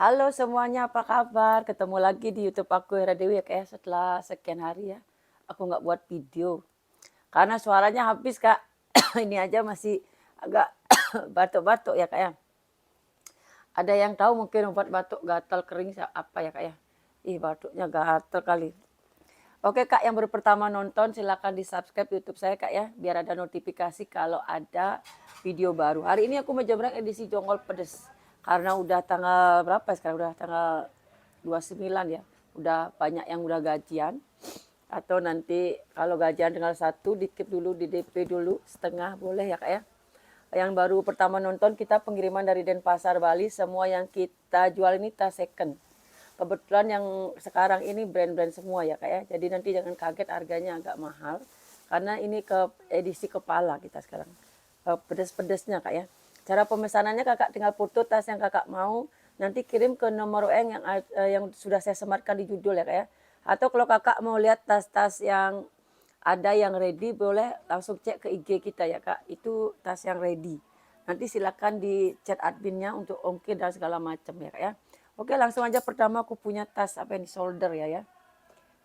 Halo semuanya, apa kabar? Ketemu lagi di YouTube aku Hera Dewi ya kayak setelah sekian hari ya. Aku nggak buat video karena suaranya habis kak. Ini aja masih agak batuk-batuk ya kak ya. Ada yang tahu mungkin obat batuk gatal kering apa ya kak ya? Ih batuknya gatal kali. Oke kak, yang baru pertama nonton silakan di subscribe YouTube saya kak ya, biar ada notifikasi kalau ada video baru. Hari ini aku menjamrang edisi Jongkol Pedes karena udah tanggal berapa ya sekarang, udah tanggal 29 ya, udah banyak yang udah gajian. Atau nanti kalau gajian tanggal 1 dikip dulu, di DP dulu setengah boleh ya kak ya. Yang baru pertama nonton, kita pengiriman dari Denpasar Bali, semua yang kita jual ini tas second. Kebetulan yang sekarang ini brand-brand semua ya kak ya. Jadi nanti jangan kaget harganya agak mahal. Karena ini ke edisi kepala kita sekarang. Pedes-pedesnya kak ya. Cara pemesanannya kakak tinggal foto tas yang kakak mau. Nanti kirim ke nomor yang sudah saya sematkan di judul ya kak ya. Atau kalau kakak mau lihat tas-tas yang ada yang ready, boleh langsung cek ke IG kita ya kak. Itu tas yang ready. Nanti silakan di chat adminnya untuk ongkir dan segala macam ya kak ya. Oke langsung aja, pertama aku punya tas apa ini, shoulder ya.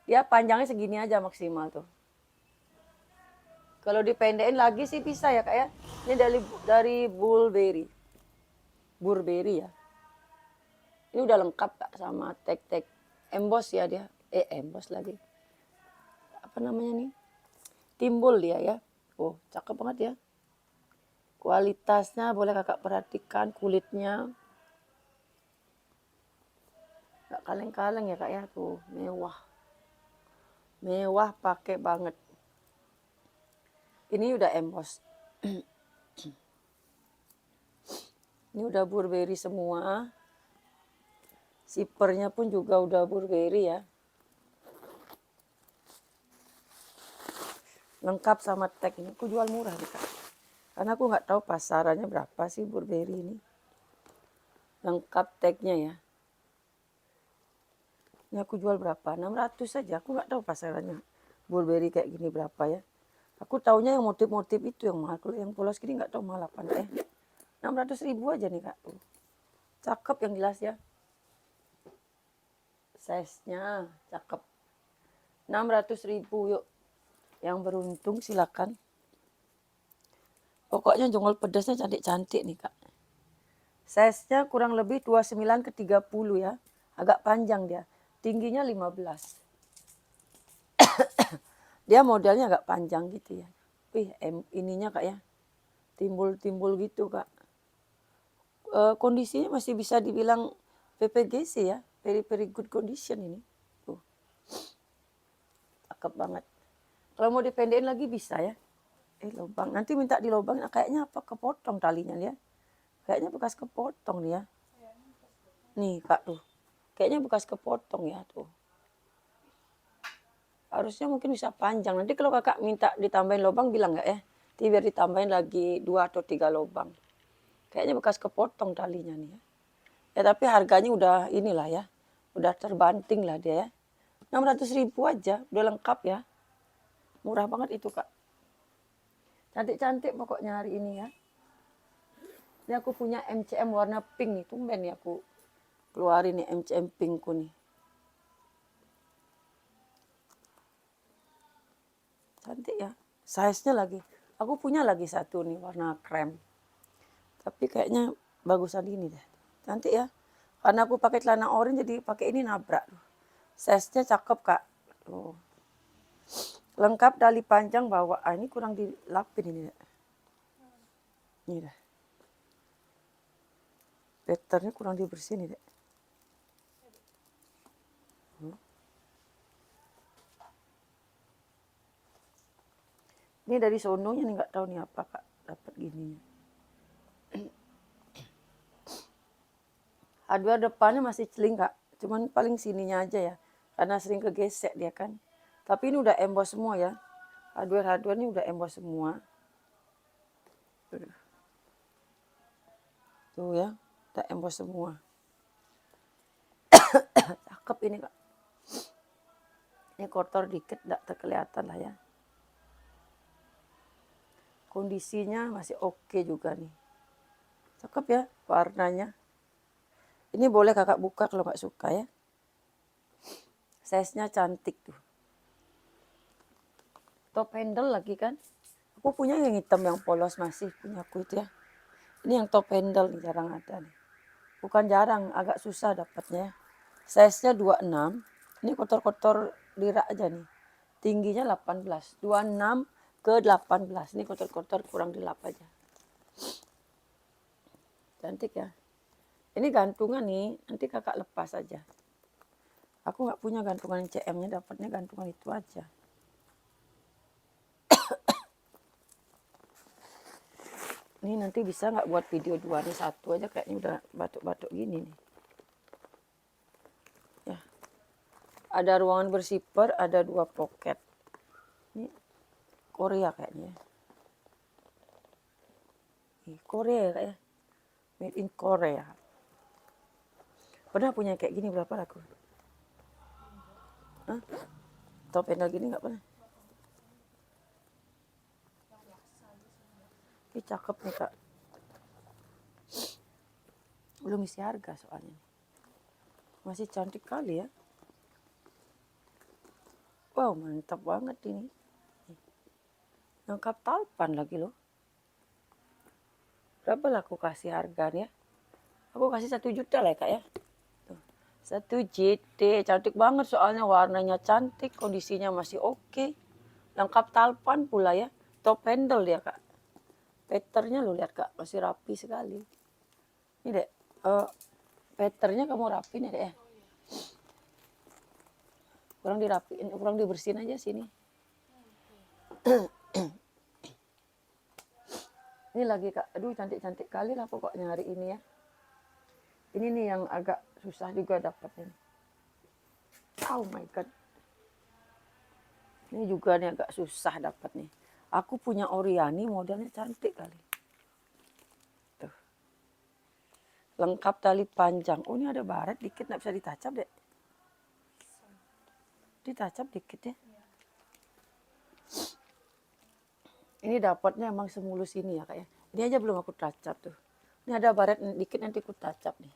Dia panjangnya segini aja maksimal tuh. Kalau dipendekin lagi sih bisa ya kak ya. Ini dari Burberry. Burberry ya. Ini udah lengkap kak sama tag-tag emboss ya dia. Emboss lagi. Apa namanya nih? Timbul dia ya. Oh cakep banget ya. Kualitasnya boleh kakak perhatikan, kulitnya. Gak kaleng-kaleng ya kak ya. Tuh mewah. Mewah pakai banget. Ini udah emboss. Ini udah Burberry semua. Zippernya pun juga udah Burberry ya. Lengkap sama tag ini. Aku jual murah nih kak. Karena aku nggak tahu pasarannya berapa sih Burberry ini. Lengkap tagnya ya. Ini aku jual berapa? 600 saja. Aku nggak tahu pasarannya Burberry kayak gini berapa ya. Aku taunya yang motif-motif itu yang mahal. Kalau yang polos gini nggak tahu mahal apa ya. 600.000 aja nih kak. Cakep yang jelas ya. Size-nya cakep. 600.000 yuk. Yang beruntung silakan. Pokoknya jongkol pedasnya cantik-cantik nih kak. Size-nya kurang lebih 29 ke 30 ya. Agak panjang dia. Tingginya 15. Dia modelnya agak panjang gitu ya. Wih, ininya kak ya. Timbul-timbul gitu kak. Kondisinya masih bisa dibilang PPGC ya. Very very good condition ini. Tuh. Cakep banget. Kalau mau dipendekin lagi bisa ya. Lubang. Nanti minta di lubang. Nah, kayaknya apa? Kepotong talinya ya. Kayaknya bekas kepotong nih ya. Nih kak tuh. Kayaknya bekas kepotong ya tuh. Harusnya mungkin bisa panjang. Nanti kalau kakak minta ditambahin lubang bilang nggak ya? Nanti biar ditambahin lagi 2 atau 3 lubang. Kayaknya bekas kepotong talinya nih ya. Ya tapi harganya udah inilah ya. Udah terbanting lah dia ya. 600.000 aja. Udah lengkap ya. Murah banget itu kak. Cantik-cantik pokoknya hari ini ya. Ini aku punya MCM warna pink nih. Tumben nih aku keluarin nih MCM pinkku nih. Cantik ya. Size-nya lagi. Aku punya lagi satu nih warna krem. Tapi kayaknya bagusan ini deh. Cantik ya. Karena aku pakai celana orange jadi pakai ini nabrak. Size-nya cakep kak. Tuh. Lengkap tali panjang bawah. Ini kurang dilapin ini. Ini dah. Patternnya kurang dibersihin ini. Ini dari sononya nih, nggak tahu nih apa kak dapat gininya. Hardware depannya masih celing kak, cuman paling sininya aja ya, karena sering kegesek dia kan. Tapi ini udah emboss semua ya, hardware ini udah emboss semua. Tuh ya, udah emboss semua. Cakep ini kak. Ini kotor dikit, nggak terkelihatan lah ya. Kondisinya masih oke juga nih. Cakep ya warnanya. Ini boleh kakak buka kalau nggak suka ya. Size-nya cantik tuh. Top handle lagi kan. Aku punya yang hitam yang polos masih punya aku itu ya. Ini yang top handle nih, jarang ada nih. Bukan jarang, agak susah dapatnya. Size-nya 26. Ini kotor-kotor di rak aja nih. Tingginya 18. 26 ke 18. Ini kotor-kotor kurang dilap aja. Cantik ya. Ini gantungan nih, nanti kakak lepas aja. Aku nggak punya gantungan CM-nya, dapatnya gantungan itu aja. Ini nanti bisa nggak buat video 2 nih, 1 aja kayaknya udah batuk-batuk gini nih. Ya. Ada ruangan bersipper, ada 2 pocket. Ini Korea kayaknya. Ini Korea kayak ya. Made in Korea. Pernah punya kayak gini berapa laku? Hah? Top handle gini nggak pernah? Ini cakep nih kak. Belum isi harga soalnya. Masih cantik kali ya. Wow, mantap banget ini. Lengkap talpan lagi loh. Berapa lah aku kasih harganya? Aku kasih 1 juta lah ya kak ya. Tuh. 1 JT, cantik banget soalnya warnanya cantik, kondisinya masih oke. Lengkap talpan pula ya. Top handle dia kak. Patternnya lo lihat kak, masih rapi sekali. Ini dek, patternnya kamu rapi nih dek ya. Kurang dirapiin, kurang dibersihin aja sini. Ini lagi kak, aduh cantik-cantik kali lah pokoknya hari ini ya. Ini nih yang agak susah juga dapatnya. Oh my god. Ini juga nih agak susah dapat nih. Aku punya Oriani, modelnya cantik kali. Tuh. Lengkap tali panjang. Oh ini ada baret dikit, nggak bisa ditacap dek. Ditacap dikit ya. Ini dapatnya emang semulus ini ya kak ya. Ini aja belum aku tacap tuh. Ini ada baret dikit, nanti aku tacap nih.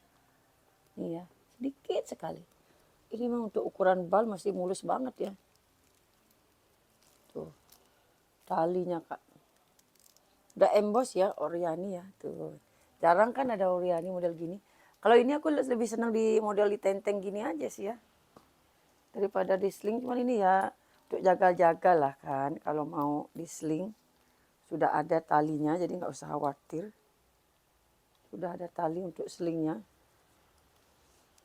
Nih ya, sedikit sekali. Ini memang untuk ukuran bal masih mulus banget ya. Tuh, talinya kak. Udah emboss ya, Oriani ya. Tuh, jarang kan ada Oriani model gini. Kalau ini aku lebih senang di model di tenteng gini aja sih ya. Daripada di sling, cuman ini ya untuk jaga-jaga lah kan. Kalau mau di sling, sudah ada talinya jadi nggak usah khawatir. Sudah ada tali untuk slingnya.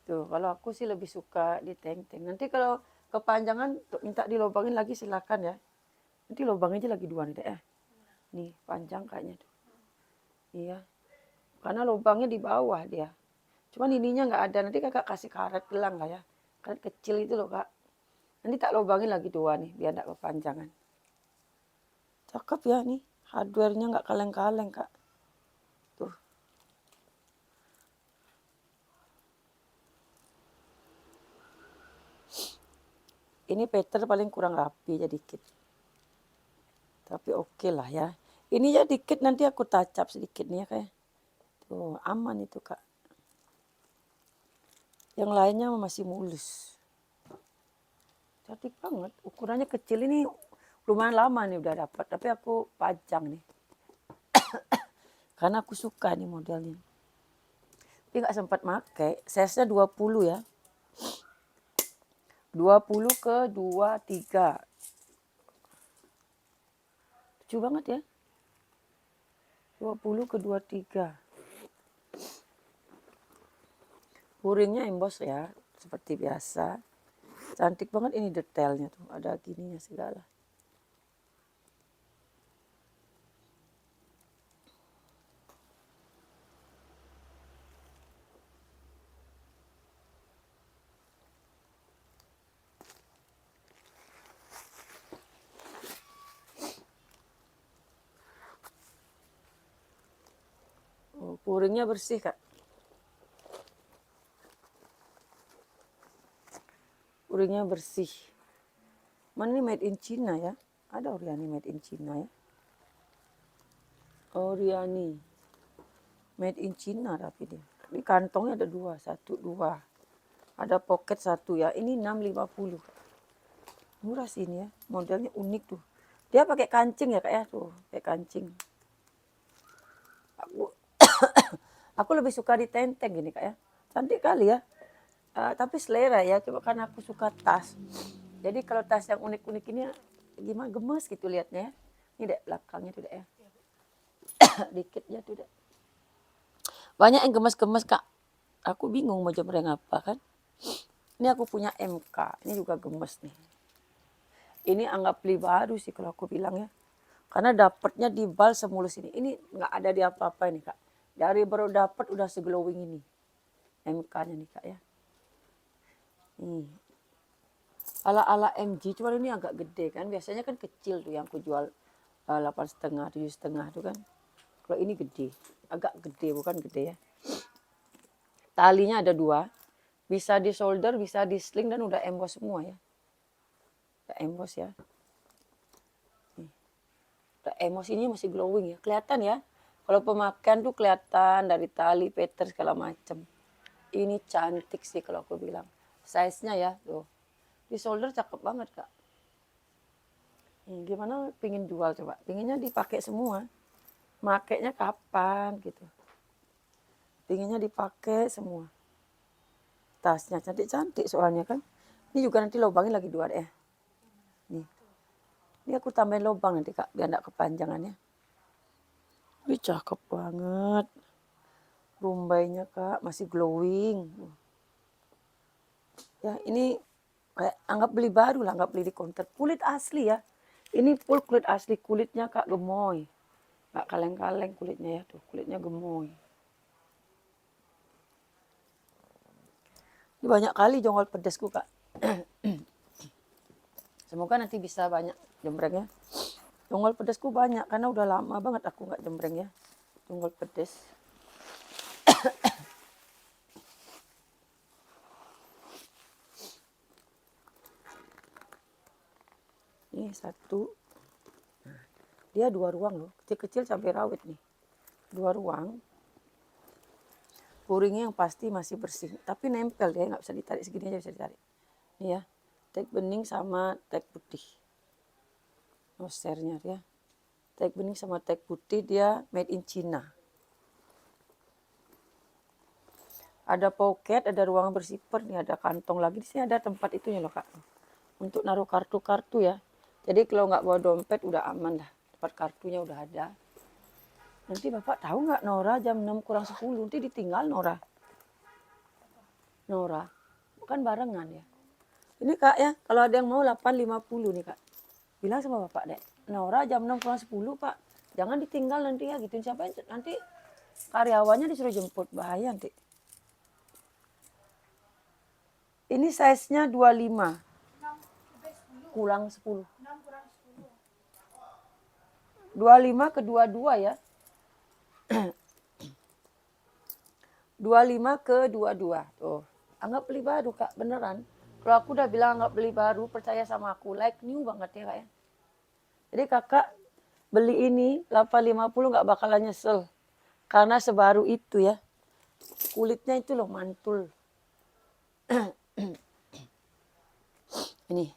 Tuh, kalau aku sih lebih suka di tenteng. Nanti kalau kepanjangan minta dilobangin lagi silakan ya. Nanti lubang aja lagi 2 nih deh. Nih panjang kayaknya tuh. Iya. Karena lubangnya di bawah dia. Cuman ininya nggak ada. Nanti kakak kasih karet gelang lah ya. Karet kecil itu loh kak. Nanti tak lubangin lagi 2 nih biar nggak kepanjangan. Cakep ya nih. Hardware-nya nggak kaleng-kaleng kak. Tuh. Ini pattern paling kurang rapi aja dikit. Tapi oke lah ya. Ini ya dikit nanti aku tacap sedikit nih ya kayak. Tuh aman itu kak. Yang lainnya masih mulus. Cantik banget. Ukurannya kecil ini lumayan lama nih udah dapat. Tapi aku pajang nih. Karena aku suka nih modelnya. Tapi nggak sempat pakai. Size-nya 20 ya. 20 ke 23. Lucu banget ya. 20 ke 23. Puringnya emboss ya. Seperti biasa. Cantik banget ini detailnya tuh. Ada gininya segala. Oh, puringnya bersih kak. Puringnya bersih. Mana ini made in China ya. Ada Oriani made in China ya. Oriani. Made in China tapi dia. Ini kantongnya ada 2, 1, 2. Ada pocket 1 ya. Ini 650. Murah sih ini ya. Modelnya unik tuh. Dia pakai kancing ya Kak ya tuh, pakai kancing. Aku aku lebih suka di tenteng gini Kak ya. Cantik kali ya. Tapi selera ya, coba kan aku suka tas. Jadi kalau tas yang unik-unik ini gimana gemes gitu liatnya ya. Ini dek belakangnya tuh dek ya. Dikit ya tuh dek. Banyak yang gemes-gemes Kak. Aku bingung mau jembreng apa kan. Ini aku punya MK, ini juga gemes nih. Ini anggap beli baru sih kalau aku bilang ya. Karena dapatnya di bal semulus ini. Ini nggak ada di apa-apa ini Kak. Dari baru dapat udah seglowing ini. MK-nya nih Kak ya. Nih. Ala-ala MG, cuman ini agak gede kan. Biasanya kan kecil tuh yang aku jual 8,5, 7,5 tuh kan. Kalau ini gede, agak gede bukan gede ya. Talinya ada 2, bisa di solder, bisa di sling dan udah emboss semua ya. Udah emboss ya. Udah emboss ini masih glowing ya, kelihatan ya. Kalau pemakaian tuh kelihatan dari tali, peter segala macam. Ini cantik sih kalau aku bilang. Size-nya ya tuh. Di solder cakep banget Kak. Gimana pingin jual coba? Pinginnya dipakai semua. Makainya kapan gitu. Pinginnya dipakai semua. Tasnya cantik-cantik soalnya kan. Ini juga nanti lubangin lagi 2 deh. Nih. Ini aku tambahin lubang nanti Kak, biar enggak kepanjangannya. Wih cakep banget. Rumbainya Kak, masih glowing. Ya ini kayak anggap beli baru lah, anggap beli di counter. Kulit asli ya. Ini full kulit asli, kulitnya Kak gemoy. Nggak kaleng-kaleng kulitnya ya tuh, kulitnya gemoy. Ini banyak kali jonggol pedesku Kak. Semoga nanti bisa banyak jembrengnya. Jonggol pedesku banyak karena udah lama banget aku nggak jembreng ya. Jonggol pedes. Ini 1. Nah, dia 2 ruang loh, kecil-kecil cabai rawit nih. 2 ruang. Puringnya yang pasti masih bersih, tapi nempel dia nggak bisa ditarik, segini aja bisa ditarik. Ini ya, tag bening sama tag putih. Nosernya ya. Tag bening sama tag putih dia made in China. Ada pocket, ada ruang bersifar nih, ada kantong lagi. Di sini ada tempat itunya loh Kak. Untuk naruh kartu-kartu ya. Jadi kalau nggak bawa dompet udah aman dah. Tempat kartunya udah ada. Nanti Bapak tahu nggak Nora jam 6 kurang 10 nanti ditinggal Nora. Nora, bukan barengan ya. Ini Kak ya, kalau ada yang mau 8.50 nih Kak. Bilang sama Bapak dek, Nora jam 6 kurang 10 Pak. Jangan ditinggal nanti ya gitu. Siapa yang nanti karyawannya disuruh jemput, bahaya nanti. Ini size-nya 25. Kurang 10. 25 ke 22 ya. 25 ke 22. Tuh. Anggap beli baru Kak, beneran. Kalau aku udah bilang anggap beli baru, percaya sama aku. Like new banget ya Kak ya. Jadi Kakak beli ini 850 nggak bakalan nyesel. Karena sebaru itu ya. Kulitnya itu loh mantul. Ini.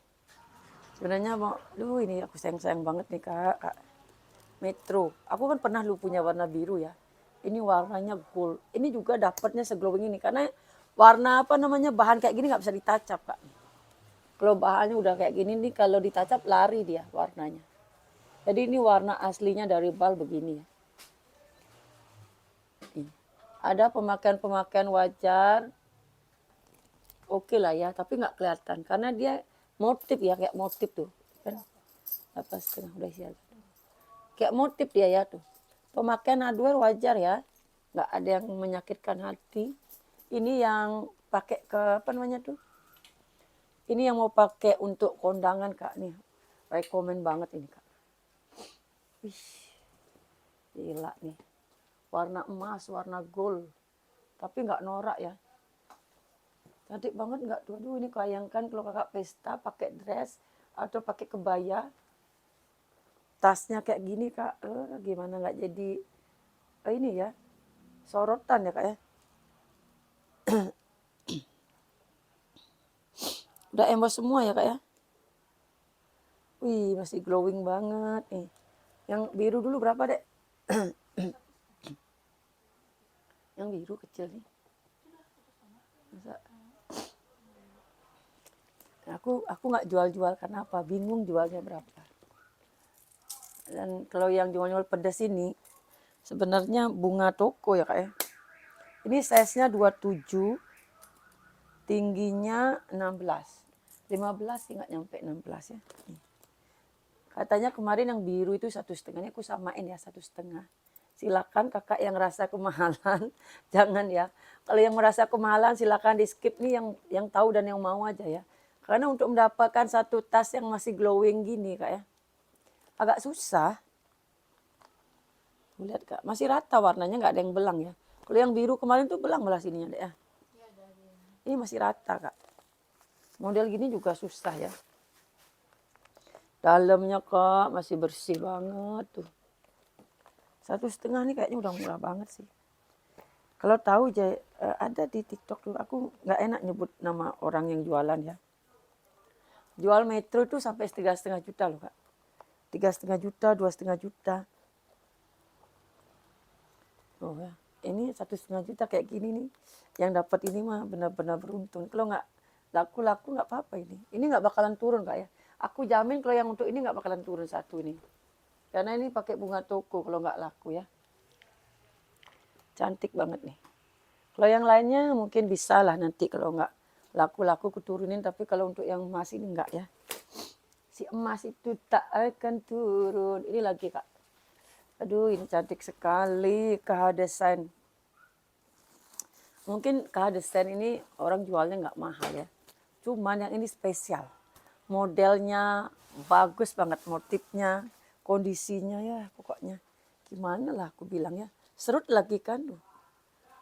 Sebenarnya mau, ini aku sayang-sayang banget nih Kak. Metro. Aku kan pernah lu punya warna biru ya. Ini warnanya gold. Ini juga dapatnya seglowing ini karena warna apa namanya bahan kayak gini nggak bisa ditacap Kak. Kalau bahannya udah kayak gini nih kalau ditacap lari dia warnanya. Jadi ini warna aslinya dari bal begini ya. Ada pemakaian-pemakaian wajar. Oke lah ya, tapi nggak kelihatan karena dia motif ya kayak motif tuh. Kan 8,5 udah siap. Kayak motif dia ya tuh. Pemakaian hardware wajar ya. Nggak ada yang menyakitkan hati. Ini yang pakai ke apa namanya tuh. Ini yang mau pakai untuk kondangan Kak nih. Rekomen banget ini Kak. Wih. Gila nih. Warna emas, warna gold. Tapi nggak norak ya. Cantik banget nggak tuh. Aduh ini bayangkan kalau kakak pesta pakai dress atau pakai kebaya. Tasnya kayak gini Kak, gimana nggak jadi ini ya, sorotan ya Kak ya. Udah embos semua ya Kak ya. Wih masih glowing banget nih. Yang biru dulu berapa Dek? Yang biru kecil nih. Masa? Aku nggak jual-jual karena apa? Bingung jualnya berapa. Dan kalau yang jual-jual pedas ini sebenarnya bunga toko ya Kak ya. Ini size-nya 27, tingginya 16. 15 sih nggak nyampe 16 ya. Nih. Katanya kemarin yang biru itu 1,5, ini aku samain ya 1,5. Silakan kakak yang rasa kemahalan, jangan ya. Kalau yang merasa kemahalan silakan di skip nih yang tahu dan yang mau aja ya. Karena untuk mendapatkan satu tas yang masih glowing gini kak ya, agak susah. Lihat kak, masih rata warnanya nggak ada yang belang ya. Kalau yang biru kemarin tuh belang malah sininya deh ya. Ini masih rata kak. Model gini juga susah ya. Dalamnya kak masih bersih banget tuh. 1,5 nih kayaknya udah murah banget sih. Kalau tahu ada di TikTok tuh, aku nggak enak nyebut nama orang yang jualan ya. Jual metro itu sampai 3,5 juta loh kak. 3,5 juta, 2,5 juta. Oh ya, ini 1,5 juta kayak gini nih. Yang dapat ini mah benar-benar beruntung. Kalau nggak laku-laku nggak apa-apa ini. Ini nggak bakalan turun kak ya. Aku jamin kalau yang untuk ini nggak bakalan turun satu ini. Karena ini pakai bunga toko kalau nggak laku ya. Cantik banget nih. Kalau yang lainnya mungkin bisa lah nanti kalau nggak laku-laku kuturunin. Tapi kalau untuk yang emas ini enggak ya. Si emas itu tak akan turun. Ini lagi kak. Aduh ini cantik sekali KH Design. Mungkin KH Design ini orang jualnya nggak mahal ya. Cuman yang ini spesial. Modelnya bagus banget, motifnya, kondisinya ya pokoknya. Gimana lah aku bilang ya. Serut lagi kan.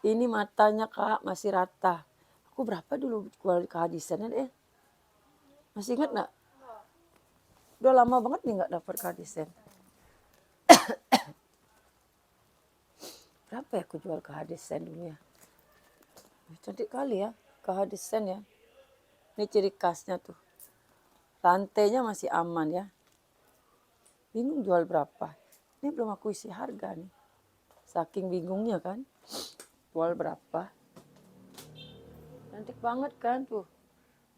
Ini matanya kak masih rata. Aku berapa dulu jual KH Design ya? Masih ingat nggak? Udah lama banget nih nggak dapat KH Design. Berapa ya aku jual KH Design dulu ya? Cantik kali ya KH Design ya. Ini ciri khasnya tuh. Rantainya masih aman ya. Bingung jual berapa. Ini belum aku isi harga nih. Saking bingungnya kan. Jual berapa. Cantik banget kan tuh.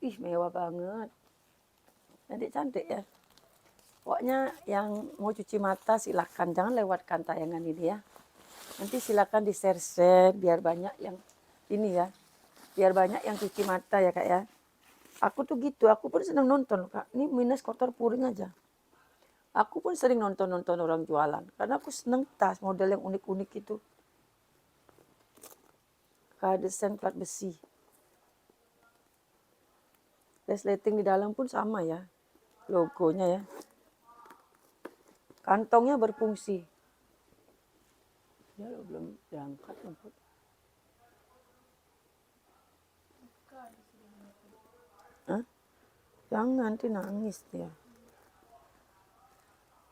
Ih mewah banget. Cantik-cantik ya. Pokoknya yang mau cuci mata silakan. Jangan lewatkan tayangan ini ya. Nanti silakan di share-share biar banyak yang ini ya. Biar banyak yang cuci mata ya kak ya. Aku tuh gitu, aku pun senang nonton kak. Ini minus kotor puring aja. Aku pun sering nonton orang jualan. Karena aku seneng tas model yang unik-unik itu. KH Design plat besi. Resleting di dalam pun sama ya. Logonya ya. Kantongnya berfungsi. Ya belum diangkat. Hah? Jangan nanti nangis dia.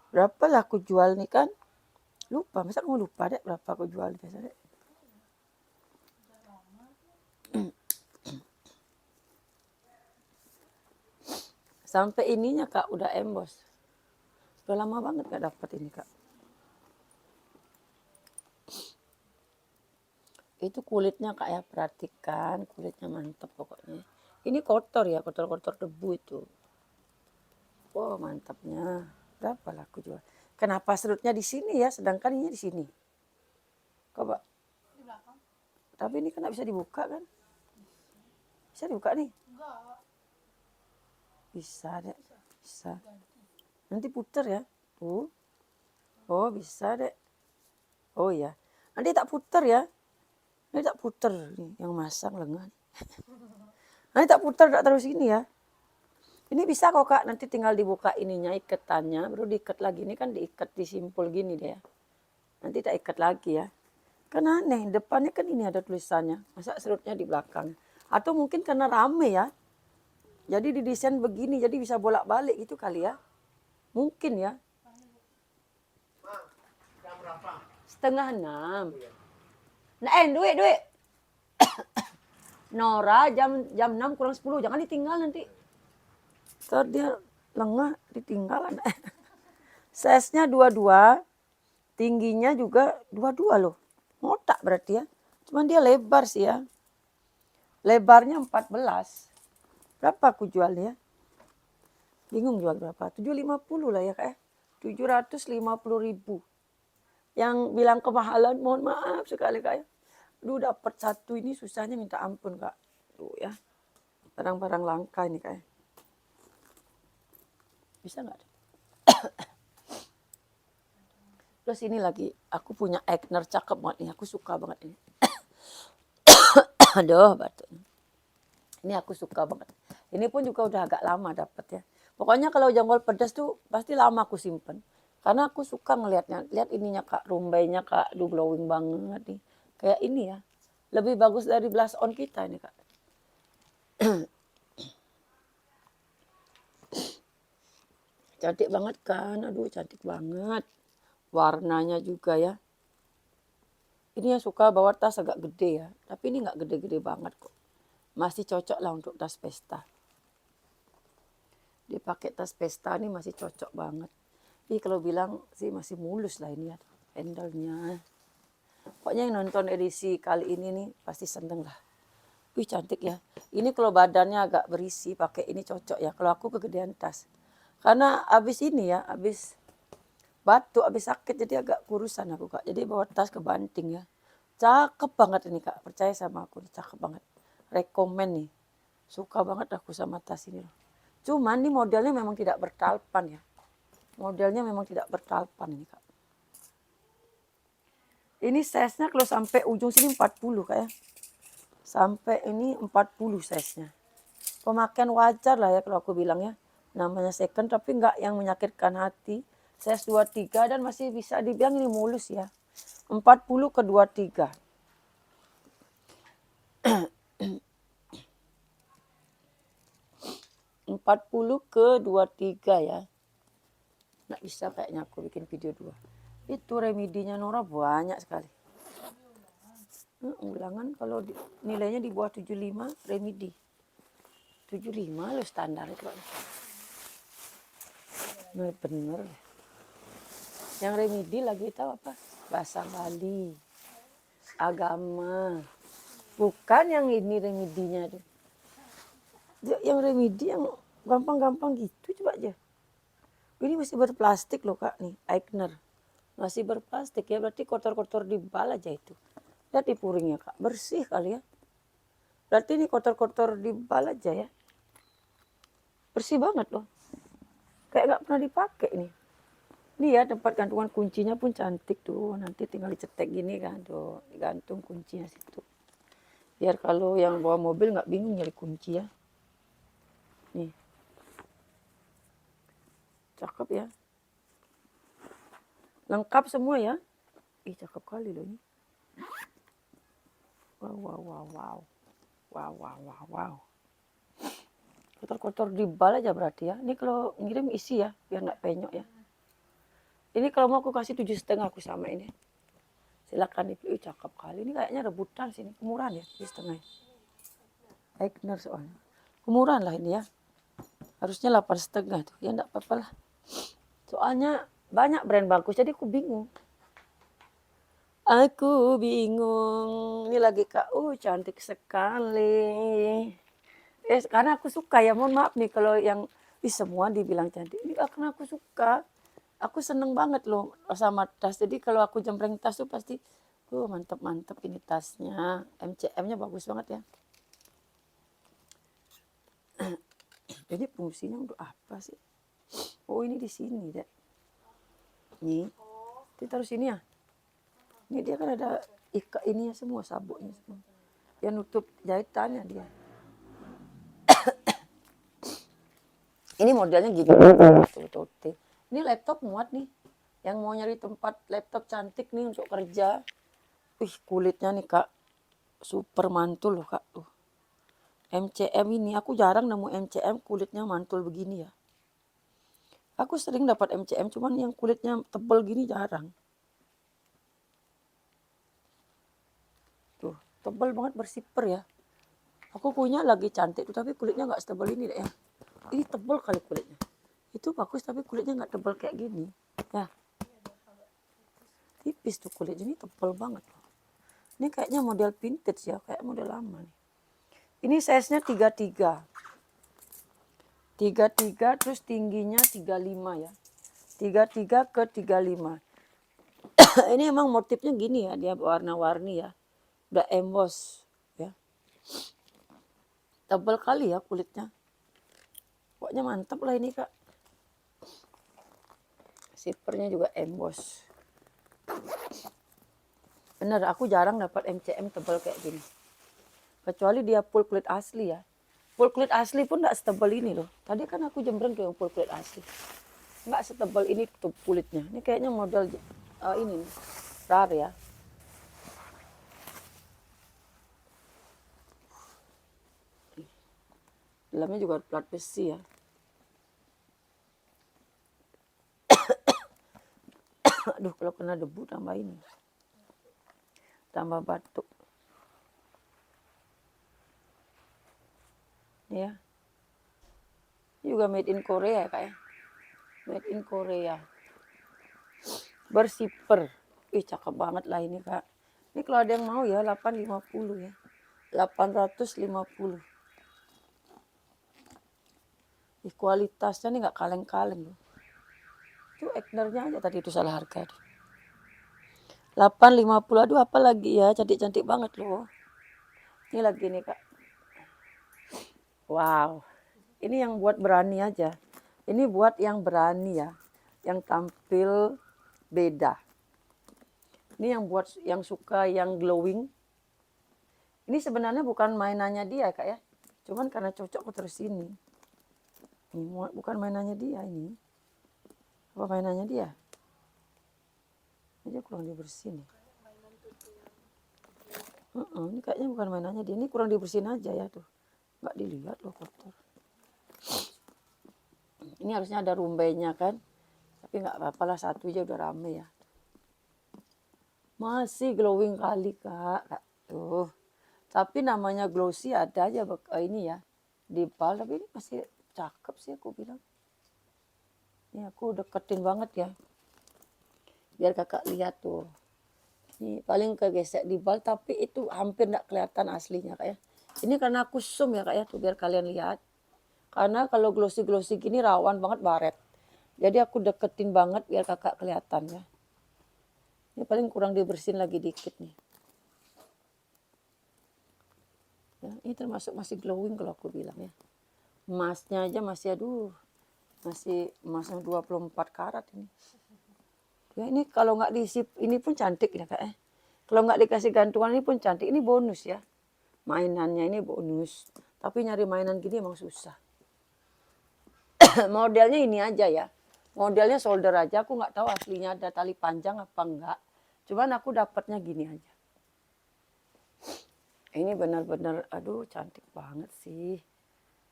Berapa lah aku jual nih kan? Lupa, masa aku lupa deh berapa aku jual biasa deh. Sampai ininya kak udah embos. Udah lama banget gak dapat ini kak. Itu kulitnya kak ya, perhatikan kulitnya mantap pokoknya. Ini kotor ya, kotor-kotor debu itu. Wow mantapnya. Berapa lah aku jual. Kenapa serutnya di sini ya, sedangkan ini di sini. Coba. Di belakang. Tapi ini kan gak bisa dibuka kan? Bisa dibuka nih? Enggak. Bisa deh, bisa. Nanti puter ya. Oh bisa deh. Oh ya. Nanti tak puter ya. Nanti tak puter nih yang masang lengan. Nanti tak puter tak taruh sini ya. Ini bisa kok kak. Nanti tinggal dibuka ininya iketannya. Baru diikat lagi. Ini kan diikat disimpul gini deh ya. Nanti tak ikat lagi ya. Kan aneh. Depannya kan ini ada tulisannya. Masa serutnya di belakang. Atau mungkin karena rame ya. Jadi didesain begini. Jadi bisa bolak-balik gitu kali ya. Mungkin ya. Jam berapa? 5:30. Nah, duit. Nora jam 6 kurang 10, jangan ditinggal nanti. Ntar dia lengah, ditinggal. Size-nya 22, tingginya juga 22 loh. Ngotak berarti ya. Cuman dia lebar sih ya. Lebarnya 14. Berapa aku jualnya? Bingung jual berapa? 750 lah ya kak. 750.000. Yang bilang kemahalan, mohon maaf sekali kak ya. Aduh dapat satu ini susahnya minta ampun kak. Tuh ya. Barang-barang langka ini kak. Bisa nggak? Terus ini lagi, aku punya Eigner cakep banget nih. Aku suka banget ini. Aduh batuk. Ini aku suka banget. Ini pun juga udah agak lama dapat ya. Pokoknya kalau jangkol pedas tuh pasti lama aku simpen. Karena aku suka ngelihatnya. Lihat ininya kak, rumbainya kak. Aduh glowing banget nih. Kayak ini ya. Lebih bagus dari blush on kita ini kak. Cantik banget kan. Aduh cantik banget. Warnanya juga ya. Ini yang suka bawa tas agak gede ya. Tapi ini nggak gede-gede banget kok. Masih cocok lah untuk tas pesta. Dipakai tas pesta ini masih cocok banget. Ih kalau bilang sih masih mulus lah ini ya. Handle-nya. Pokoknya yang nonton edisi kali ini nih pasti seneng lah. Wih cantik ya. Ini kalau badannya agak berisi pakai ini cocok ya. Kalau aku kegedean tas. Karena abis ini ya, abis batuk, abis sakit jadi agak kurusan aku kak. Jadi bawa tas kebanting ya. Cakep banget ini kak. Percaya sama aku, cakep banget. Rekomen nih. Suka banget aku sama tas ini. Cuman ini modelnya memang tidak bertalpan ya. Modelnya memang tidak bertalpan ini kak. Ini size-nya kalau sampai ujung sini 40 kak ya. Sampai ini 40 size-nya. Pemakaian wajar lah ya kalau aku bilang ya. Namanya second tapi enggak yang menyakitkan hati. Size 23 dan masih bisa dibilang ini mulus ya. 40 ke 23. 40 ke 23 ya. Nggak bisa kayaknya aku bikin video 2. Itu remedinya Nora banyak sekali. Ulangan kalau nilainya di bawah 75 remedi. 75 loh standar itu. Nah, bener. Yang remedi lagi tahu apa? Bahasa Bali. Agama. Bukan yang ini remedinya tuh. Yang remedi yang gampang-gampang gitu coba aja. Ini masih berplastik loh kak nih, Eigner. Masih berplastik ya berarti kotor-kotor di bal aja itu. Lihat di puringnya kak, bersih kali ya. Berarti ini kotor-kotor di bal aja ya. Bersih banget loh. Kayak nggak pernah dipakai nih. Ini ya tempat gantungan kuncinya pun cantik tuh. Nanti tinggal dicetek gini kan tuh, digantung kuncinya situ. Biar kalau yang bawa mobil nggak bingung nyari kunci ya. Nih. Cakep ya. Lengkap semua ya. Ih cakep kali loh ini. Wow, wow, wow, wow. Wow, wow, wow, wow. Kotor-kotor di bal aja berarti ya. Ini kalau ngirim isi ya, biar nggak penyok ya. Ini kalau mau aku kasih 7,5 aku sama ini. Silakan dipilih, cakep kali. Ini kayaknya rebutan sini, kemurahan ya 7,5. Eigner soalnya. Kemurahan lah ini ya. Harusnya 8,5 tuh. Ya enggak apa-apa lah. Soalnya banyak brand bagus jadi aku bingung. Aku bingung. Ini lagi kak, cantik sekali. Karena aku suka ya, mohon maaf nih kalau yang semua dibilang cantik. Ini karena aku suka. Aku seneng banget loh sama tas. Jadi kalau aku jempreng tas tuh pasti, mantep-mantep ini tasnya. MCM-nya bagus banget ya. Jadi fungsinya untuk apa sih? Oh ini di sini deh. Nih, kita taruh sini ya. Ini dia kan ada ininya semua, sabuknya semua. Dia nutup jahitannya dia. Ini modelnya gini. Ini laptop muat nih. Yang mau nyari tempat laptop cantik nih untuk kerja. Wih kulitnya nih kak. Super mantul loh kak. Tuh. MCM ini. Aku jarang nemu MCM kulitnya mantul begini ya. Aku sering dapat MCM cuman yang kulitnya tebal gini jarang. Tuh tebal banget bersiper ya. Aku punya lagi cantik tuh, tapi kulitnya nggak setebal ini deh ya. Ini tebal kali kulitnya. Itu bagus tapi kulitnya nggak tebal kayak gini. Ya, tipis tuh kulit ini, tebal banget. Ini kayaknya model vintage ya, kayak model lama nih. Ini size-nya 33. 33 terus tingginya 35 ya. 33 ke 35. Ini emang motifnya gini ya, dia warna-warni ya. Udah emboss ya. Tebal kali ya kulitnya. Pokoknya mantap lah ini Kak. Zippernya juga emboss. Bener, aku jarang dapat MCM tebal kayak gini. Kecuali dia full kulit asli ya. Full kulit asli pun nggak setebal ini loh. Tadi kan aku jembreng tuh yang full kulit asli. Nggak setebal ini tuh kulitnya. Ini kayaknya model ini nih, rare ya. Dalamnya juga plat besi ya. Aduh, kalau kena debu tambah ini. Tambah batuk. Ya. Ini juga made in Korea ya Kak ya. Made in Korea. Bersipper. Ih, cakep banget lah ini Kak. Ini kalau ada yang mau ya 850 ya. 850. Ih, kualitasnya nih nggak kaleng-kaleng loh. Itu Egnernya aja tadi itu salah harga. 850, aduh apa lagi ya, cantik-cantik banget loh. Ini lagi nih Kak. Wow, ini yang buat berani aja. Ini buat yang berani ya, yang tampil beda. Ini yang buat yang suka yang glowing. Ini sebenarnya bukan mainannya dia Kak ya, cuman karena cocok aku terus ini. Ini bukan mainannya dia ini. Apa mainannya dia? Ini kurang dibersihin. Ini kayaknya bukan mainannya dia. Ini kurang dibersihin aja ya tuh. Nggak dilihat loh kotor. Ini harusnya ada rumbainya kan. Tapi nggak apa-apa lah, satu aja udah rame ya. Masih glowing kali Kak. Tuh. Tapi namanya glossy ada aja ini ya. Di bal, tapi ini masih cakep sih aku bilang. Ini aku deketin banget ya. Biar kakak lihat tuh. Ini paling kegesek di bal, tapi itu hampir nggak kelihatan aslinya Kak ya. Ini karena aku zoom ya Kak ya, tuh biar kalian lihat. Karena kalau glossy-glossy gini rawan banget baret. Jadi aku deketin banget biar kakak kelihatan ya. Ini paling kurang dibersihin lagi dikit nih. Ya, ini termasuk masih glowing kalau aku bilang ya. Emasnya aja masih aduh. Masih emasnya 24 karat ini. Ya ini kalau nggak disip, ini pun cantik ya Kak. Kalau nggak dikasih gantungan ini pun cantik. Ini bonus ya. Mainannya ini bonus. Tapi nyari mainan gini emang susah. Modelnya ini aja ya. Modelnya solder aja. Aku nggak tahu aslinya ada tali panjang apa enggak. Cuman aku dapatnya gini aja. Ini benar-benar, aduh cantik banget sih.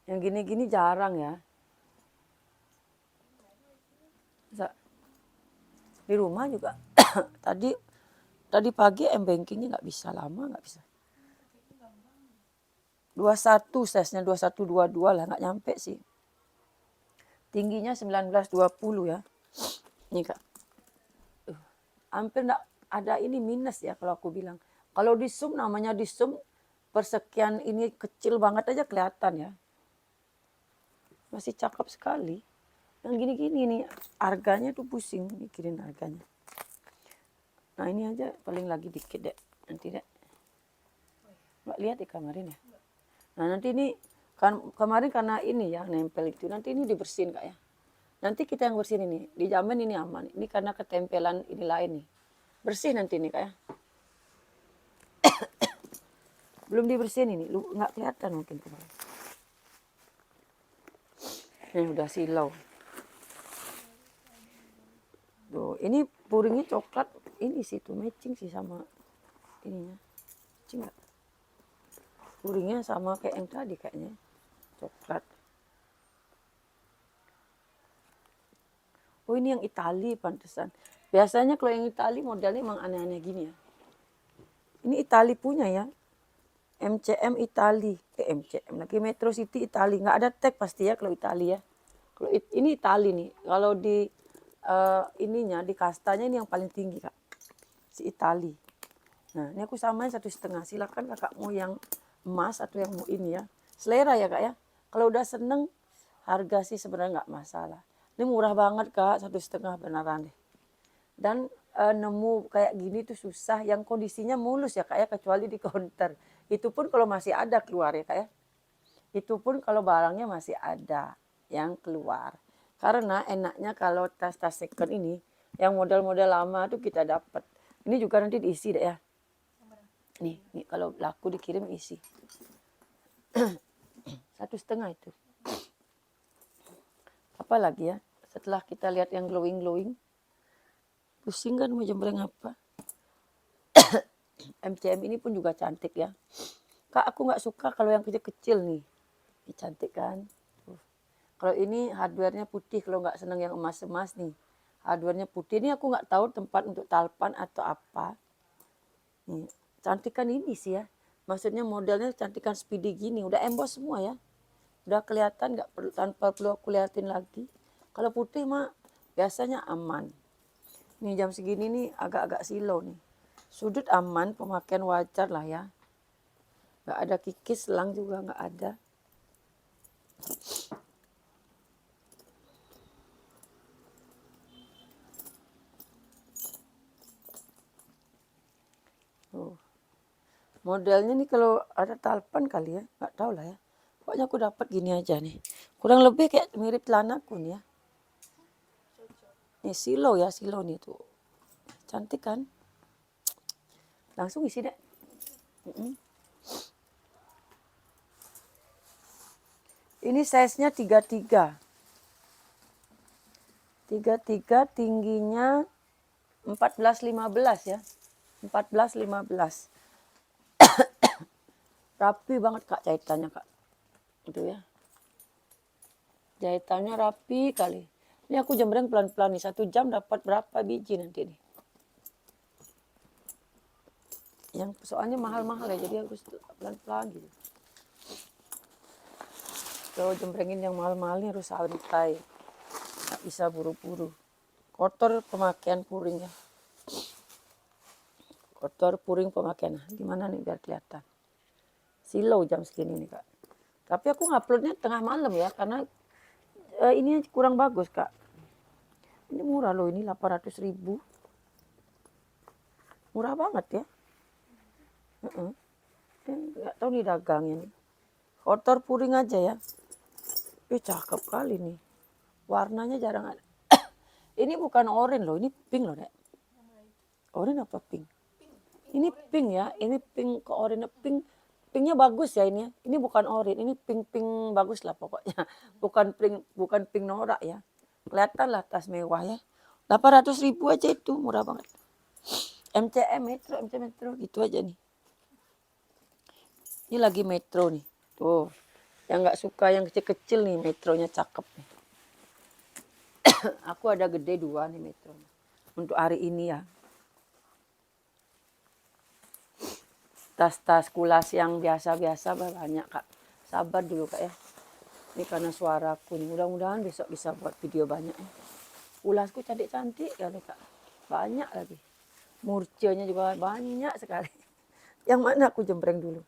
Yang gini-gini jarang ya. Di rumah juga tadi pagi m-bankingnya nggak bisa, lama nggak bisa. 21 size-nya 2122 lah, nggak nyampe sih. Tingginya 1920 ya. Nih Kak. Hampir nggak ada ini minus ya kalau aku bilang. Kalau di zoom, namanya di zoom persekian ini kecil banget aja kelihatan ya. Masih cakep sekali. Yang gini-gini nih harganya tuh pusing mikirin harganya. Nah ini aja paling lagi dikit deh. Nanti deh. Mbak lihat di kemarin ya. Nah nanti ini kan kemarin karena ini ya nempel itu. Nanti ini dibersihin Kak ya. Nanti kita yang bersihin ini. Dijamin ini aman. Ini karena ketempelan ini lain nih. Bersih nanti nih Kak ya. Belum dibersihin ini. Nggak kelihatan mungkin kemarin. Ini udah silau. Tuh, ini puringnya coklat, ini sih tuh matching sih sama ininya. Matching nggak? Puringnya sama kayak yang tadi kayaknya, coklat. Oh ini yang Itali pantesan. Biasanya kalau yang Itali modelnya emang aneh-aneh gini ya. Ini Itali punya ya. MCM Itali, MCM lagi Metro City Itali, nggak ada tag pasti ya kalau Itali ya. Kalau ini Itali nih, kalau di ininya di kastanya ini yang paling tinggi kak, si Itali. Nah ini aku samain 1,5, silakan kakak mau yang emas atau yang mau ini ya, selera ya kak ya. Kalau udah seneng harga sih sebenarnya nggak masalah. Ini murah banget kak, 1,5 beneran deh. Dan nemu kayak gini tuh susah, yang kondisinya mulus ya kak ya, kecuali di counter. Itu pun kalau masih ada keluar ya kak ya. Itu pun kalau barangnya masih ada yang keluar. Karena enaknya kalau tas-tas second ini, yang model-model lama tuh kita dapat. Ini juga nanti diisi deh ya. Nih kalau laku dikirim isi. 1,5 itu. Apa lagi ya? Setelah kita lihat yang glowing-glowing, pusing kan mau jembreng apa? MCM ini pun juga cantik ya. Kak aku nggak suka kalau yang kecil-kecil nih. Ini cantik kan? Kalau ini hardware-nya putih, kalau nggak seneng yang emas-emas nih. Hardware-nya putih, ini aku nggak tahu tempat untuk talpan atau apa. Nih, cantikan ini sih ya. Maksudnya modelnya cantikan speedy gini, udah emboss semua ya. Udah kelihatan nggak perlu, tanpa perlu aku liatin lagi. Kalau putih mah biasanya aman. Nih jam segini nih agak-agak silau nih. Sudut aman, pemakaian wajar lah ya. Nggak ada kikis, selang juga nggak ada. Tuh. Modelnya nih kalau ada talpan kali ya, nggak tahu lah ya. Pokoknya aku dapat gini aja nih. Kurang lebih kayak mirip celanaku nih ya. Nih silo ya, silo nih tuh. Cantik kan? Langsung isi deh. Ini size-nya 33. 33 tingginya 14-15 ya. 14-15. Rapi banget kak jahitannya kak. Itu ya. Jahitannya rapi kali. Ini aku jembreng pelan-pelan nih. 1 jam dapat berapa biji nanti nih. Yang soalnya mahal-mahal ya. Jadi harus pelan-pelan gitu. Kalau jembrengin yang mahal-mahal ini harus santai. Nggak bisa buru-buru. Kotor pemakaian puring ya. Kotor puring pemakaian. Gimana nih biar kelihatan. Silau jam segini nih kak. Tapi aku nguploadnya tengah malam ya. Karena ini kurang bagus kak. Ini murah loh, ini 800.000. Murah banget ya. Nggak tahu nih dagangnya nih. Kotor puring aja ya. Cakep kali nih. Warnanya jarang ada. Ini bukan oranye loh, ini pink loh Dek. Oranye apa pink? Ini pink ya, ini pink ke oranye. Pinknya bagus ya ini ya. Ini bukan oranye, ini pink bagus lah pokoknya. Bukan pink norak ya. Kelihatan lah tas mewah ya. 800.000 aja itu, murah banget. MCM Metro gitu aja nih. Ini lagi Metro nih. Tuh. Yang nggak suka yang kecil-kecil nih, Metronya cakep nih. Aku ada gede 2 nih Metronya. Untuk hari ini ya. Tas-tas kulas yang biasa-biasa banyak kak. Sabar dulu kak ya. Ini karena suaraku nih. Mudah-mudahan besok bisa buat video banyak ya. Kulasku cantik-cantik kali kak. Banyak lagi. Murcanya juga banyak sekali. Yang mana aku jembreng dulu.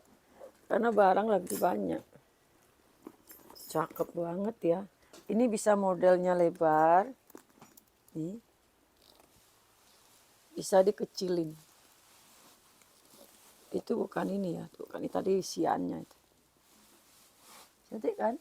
Karena barang lagi banyak. Cakep banget ya. Ini bisa modelnya lebar. Nih. Bisa dikecilin. Itu bukan ini ya. Tuh kan ini tadi isiannya itu. Cantik kan?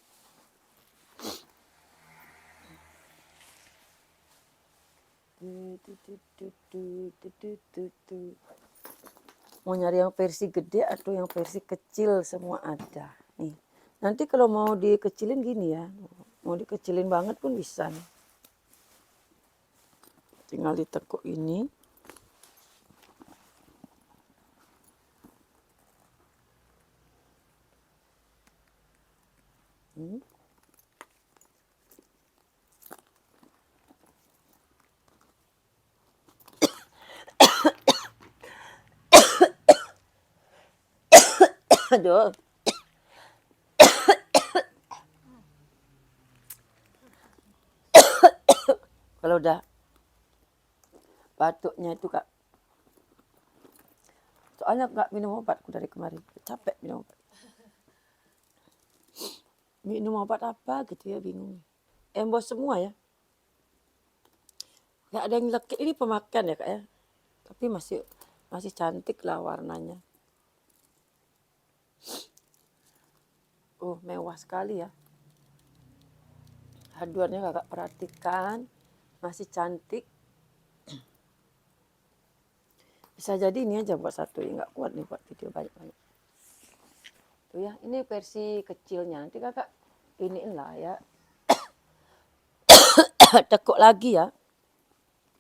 Mau nyari yang versi gede atau yang versi kecil semua ada. Nih. Nanti kalau mau dikecilin gini ya. Mau dikecilin banget pun bisa nih. Tinggal ditekuk ini. Aduh. Kalau udah batuknya itu Kak. Soalnya nggak minum obatku dari kemarin. Capek minum obat. Minum obat apa gitu ya, bingung. Embos semua ya. Nggak ada yang lekit. Ini pemakaian ya Kak ya. Tapi masih cantik lah warnanya. Mewah sekali ya. Haduannya Kakak perhatikan. Masih cantik. Bisa jadi ini aja buat satu. Nggak kuat nih buat video banyak-banyak. Tuh ya, ini versi kecilnya. Nanti Kakak iniin lah ya. Tekuk lagi ya.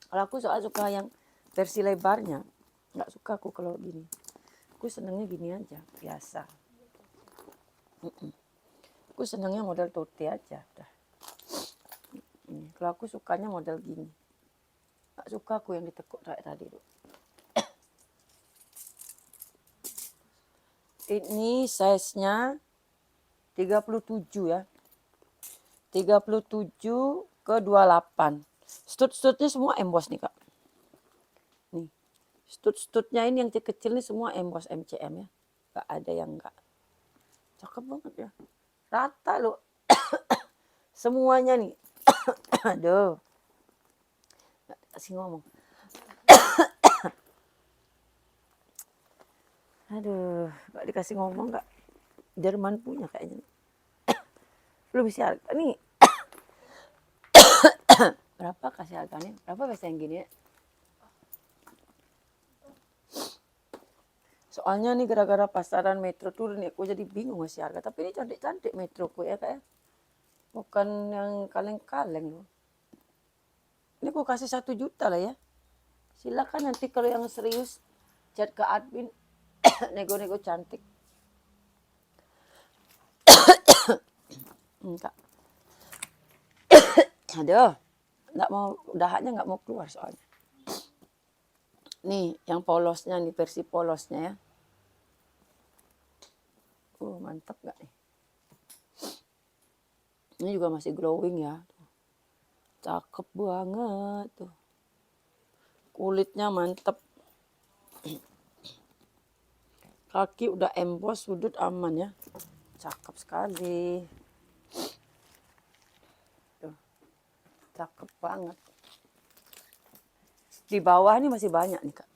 Kalau aku soal suka yang versi lebarnya. Nggak suka aku kalau gini. Aku senangnya gini aja, biasa. Aku senangnya model tote aja. Udah. Kalau aku sukanya model gini. Nggak suka aku yang ditekuk tadi. Ini size-nya 37 ya. 37 ke 28. Stud-studnya semua emboss nih Kak. Nih. Stud-studnya ini yang kecil nih semua emboss MCM ya. Gak ada yang enggak. Cakep banget ya. Rata loh. Semuanya nih. Aduh. Gak kasih ngomong. Aduh. Gak dikasih ngomong Kak. Jerman punya kayaknya. Belum bisa harga. Nih. Berapa kasih harganya? Berapa biasa yang gini ya? Soalnya nih gara-gara pasaran Metro turun ya, aku jadi bingung ngasih harga. Tapi ini cantik-cantik Metroku ya Kak ya. Bukan yang kaleng-kaleng loh. Ini aku kasih 1 juta lah ya. Silakan nanti kalau yang serius chat ke admin. Nego-nego cantik. Enggak. Aduh. Nggak mau, dahannya nggak mau keluar soalnya. Nih yang polosnya nih, versi polosnya ya. Mantap nggak nih? Ini juga masih glowing ya. Cakep banget tuh. Kulitnya mantep. Kaki udah emboss, sudut aman ya. Cakep sekali. Tuh. Cakep banget. Di bawah ini masih banyak nih Kak.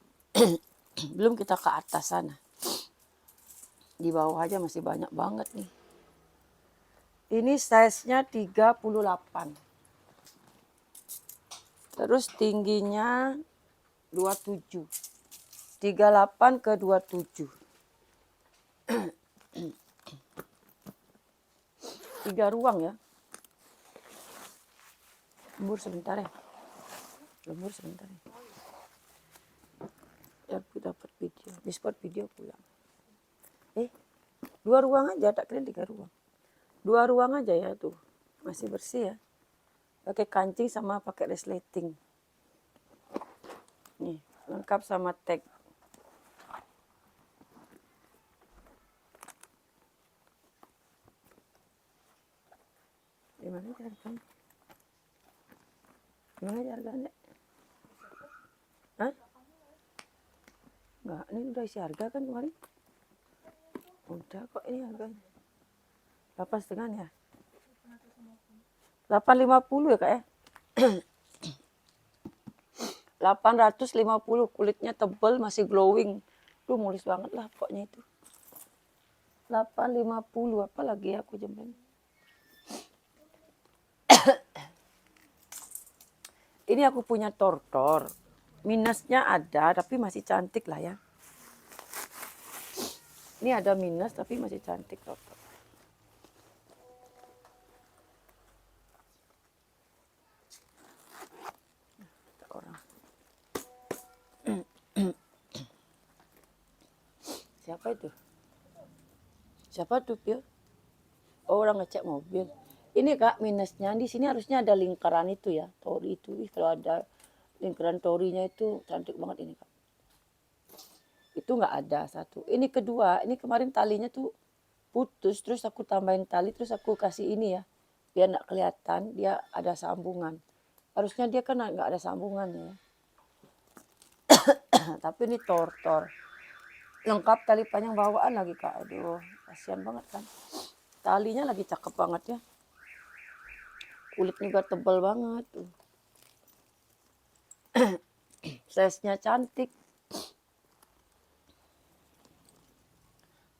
Belum kita ke atas sana. Di bawah aja masih banyak banget nih. Ini size-nya 38. Terus tingginya 27. 38 ke 27. 3 ruang ya. Lembur sebentar ya. Lembur sebentar ya. Ya aku dapat video. Di spot video pulang. 2 ruang aja, tak kira 3 ruang. 2 ruang aja ya tuh. Masih bersih ya. Pakai kancing sama pakai resleting. Nih, lengkap sama tag. Gimana harganya? Gimana harganya? Hah? Enggak, ini udah isi harga kan kemarin? Udah kok ini harganya. 8,5 ya? 850 ya Kak ya? 850, kulitnya tebal masih glowing. Tuh mulus banget lah pokoknya itu. 850, apa lagi ya aku jemben. Ini aku punya tortor. Minusnya ada tapi masih cantik lah ya. Ini ada minus tapi masih cantik tortor. Orang. Siapa itu? Siapa tuh Pio? Oh, orang ngecek mobil. Ini Kak minusnya di sini harusnya ada lingkaran itu ya, tori itu. Kalau ada lingkaran torinya itu cantik banget ini Kak. Itu nggak ada satu. Ini kedua, ini kemarin talinya tuh putus, terus aku tambahin tali, terus aku kasih ini ya, biar nggak kelihatan dia ada sambungan. Harusnya dia kan nggak ada sambungannya ya. Tapi ini tortor. Lengkap tali panjang bawaan lagi Kak. Aduh, kasihan banget kan. Talinya lagi cakep banget ya. Kulitnya juga tebal banget tuh. Size-nya cantik.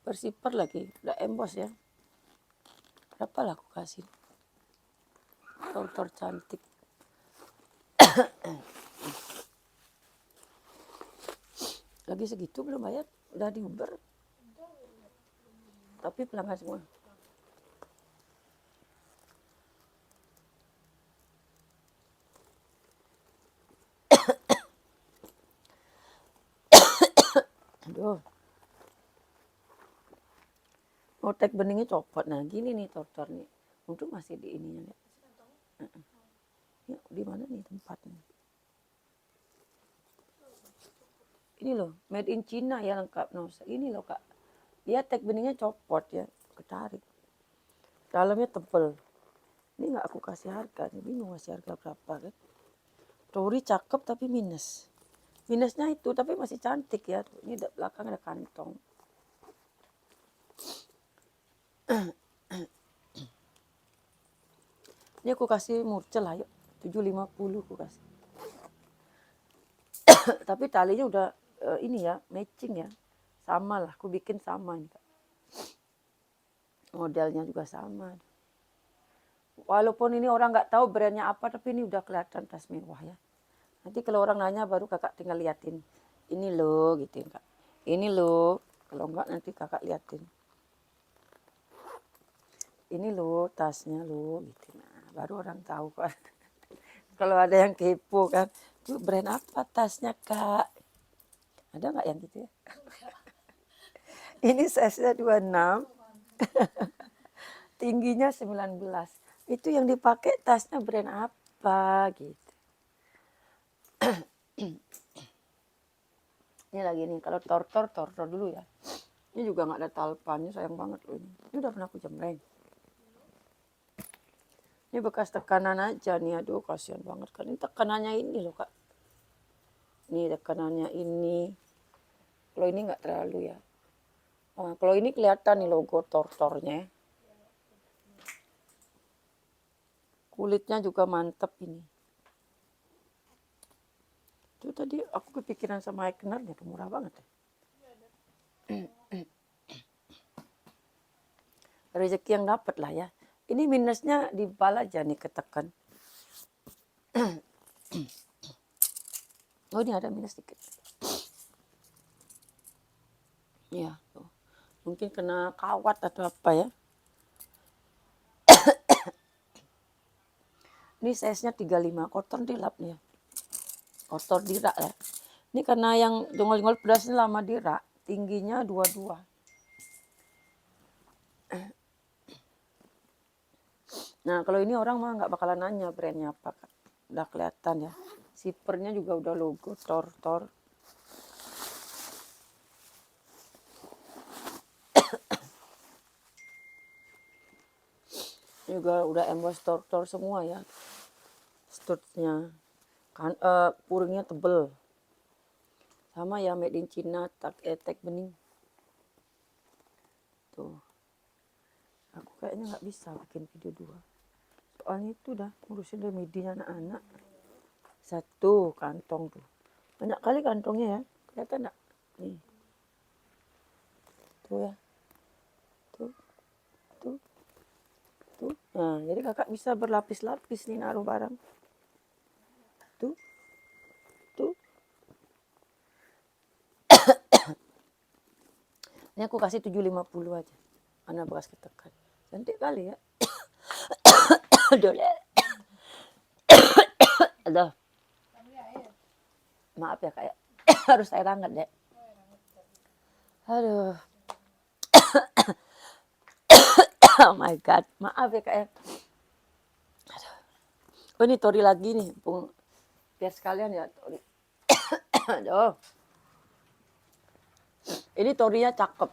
Bersipar lagi, udah emboss ya. Berapa lah aku kasih? Tortor cantik. Lagi segitu belum bayar, udah di Uber. Tapi pelanggan semua. Aduh. Mau tek beningnya copot. Nah gini nih tortor nih. Untuk masih di ininya. Ya, di mana nih tempatnya? Ini loh, made in China ya lengkap. No, ini loh Kak. Dia tek beningnya copot ya, ketarik. Dalamnya tebel. Ini nggak aku kasih harga. Ini bingung kasih harga berapa kan. Tori cakep tapi minus. Minusnya itu tapi masih cantik ya. Ini belakang ada kantong. Ini aku kasih murcel lah yuk. 750 aku kasih. Tapi talinya udah ini ya, matching ya. Sama lah, aku bikin sama ini Kak. Modelnya juga sama. Walaupun ini orang nggak tahu brandnya apa, tapi ini udah kelihatan tas mewah ya. Nanti kalau orang nanya baru kakak tinggal liatin. Ini loh gitu Kak. Ini loh. Kalau enggak nanti kakak liatin. Ini loh tasnya loh gitu. Nah, baru orang tahu kan. Kalau ada yang kepo kan. Itu brand apa tasnya Kak? Ada nggak yang gitu ya? Ini size-nya 26. Tingginya 19. Itu yang dipakai tasnya brand apa gitu. Ini lagi nih, kalau tortor dulu ya. Ini juga nggak ada talpannya, sayang banget loh ini. Ini udah pernah aku jemreng. Ini bekas tekanan aja nih, aduh kasihan banget kan. Ini tekanannya ini loh Kak. Ini tekanannya ini. Kalau ini nggak terlalu ya. Nah, kalau ini kelihatan nih logo tortornya. Kulitnya juga mantep ini. Itu tadi aku kepikiran sama Eigner, ya murah banget ya. Rezeki yang dapat lah ya. Ini minusnya di bal aja nih ketekan. Oh ini ada minus dikit. Ya, tuh. Mungkin kena kawat atau apa ya. Ini size-nya 35, kotor dilap nih ya. Kotor dirak ya. Ini karena yang jongol-jongol pedasnya lama dirak, tingginya 22. Nah kalau ini orang mah nggak bakalan nanya brandnya apa Kak. Udah kelihatan ya. Sipernya juga udah logo tortor. Juga udah emboss tortor semua ya. Studsnya kan puringnya tebel. Sama ya made in China, tek bening. Tuh. Aku kayaknya nggak bisa bikin video 2. Soalnya itu udah ngurusin remedinya anak-anak. Satu kantong tuh. Banyak kali kantongnya ya. Kelihatan enggak? Nih. Tuh ya. Tuh. Tuh. Tuh. Nah, jadi kakak bisa berlapis-lapis nih naruh barang. Tuh. Tuh. Ini aku kasih 750 aja. Karena bekas ketekan. Cantik kali ya. Aduh. Aduh. Maaf ya Kak ya. Harus air hangat deh. Aduh. Oh my God. Maaf ya Kak ya. Aduh. Oh ini tori lagi nih. Biar sekalian ya tori. Aduh. Ini torinya cakep.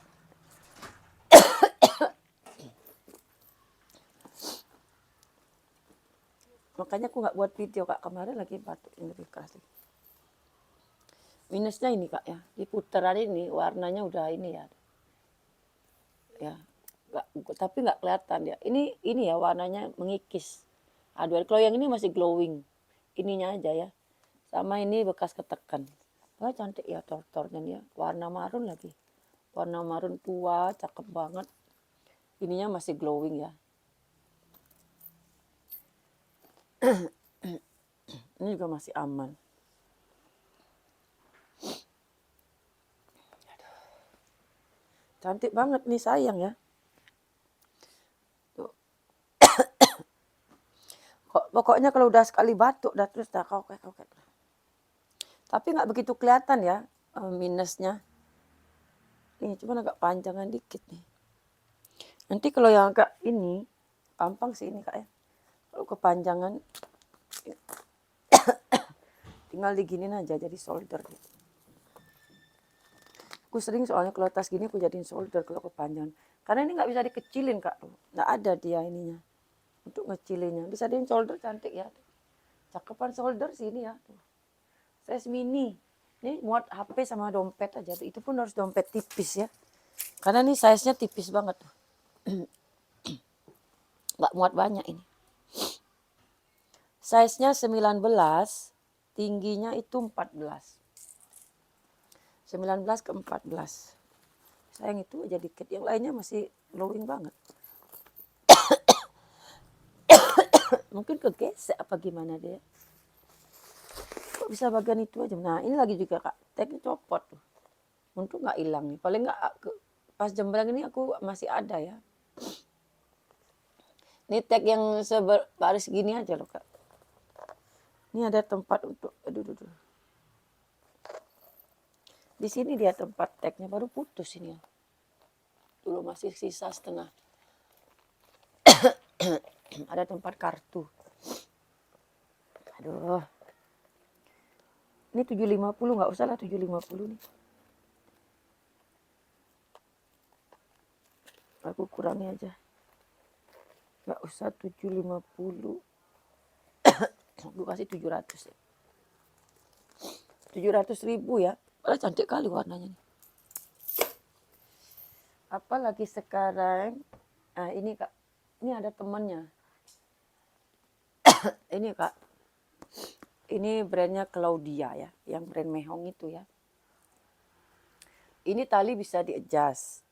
Makanya aku nggak buat video Kak, kemarin lagi batuk yang lebih keras. Minusnya ini Kak ya, di putaran ini warnanya udah ini ya. Ya, tapi nggak kelihatan ya. Ini ya warnanya mengikis. Aduh, kalau yang ini masih glowing. Ininya aja ya. Sama ini bekas ketekan. Wah cantik ya tortornya nih ya. Warna marun lagi. Warna marun tua, cakep banget. Ininya masih glowing ya. Ini juga masih aman. Cantik banget nih sayang ya. Tuh. Pokoknya kalau udah sekali batuk dah terus dah kau. Tapi nggak begitu kelihatan ya minusnya. Nih cuma agak panjangan dikit nih. Nanti kalau yang agak ini gampang sih ini Kak ya. Kalau kepanjangan tinggal diginin aja jadi solder gitu. Aku sering soalnya kalau tas gini aku jadiin solder kalau kepanjangan. Karena ini nggak bisa dikecilin Kak. Nggak ada dia ininya. Untuk ngecilinnya. Bisa jadiin solder cantik ya. Cakepan solder sini ya. Size mini. Ini muat HP sama dompet aja. Itu pun harus dompet tipis ya. Karena ini size-nya tipis banget. Nggak muat banyak ini. Size-nya 19, tingginya itu 14. 19 ke 14. Sayang itu aja dikit. Yang lainnya masih glowing banget. Mungkin kegesek apa gimana dia. Kok bisa bagian itu aja. Nah ini lagi juga Kak. Tagnya copot tuh. Untung nggak hilang nih. Paling nggak pas jembrang ini aku masih ada ya. Ini tag yang sebaris gini aja loh Kak. Ini ada tempat untuk. Aduh. Di sini dia tempat tagnya baru putus ini ya. Dulu masih sisa setengah. Ada tempat kartu. Aduh. Ini 750 nggak usah lah 750 nih. Aku kurangi aja. Nggak usah 750. Aku kasih 700 ya. 700.000 ya. Padahal cantik kali warnanya nih. Apalagi sekarang. Nah ini Kak. Ini ada temannya. Ini Kak. Ini brandnya Claudia ya. Yang brand mehong itu ya. Ini tali bisa di-adjust.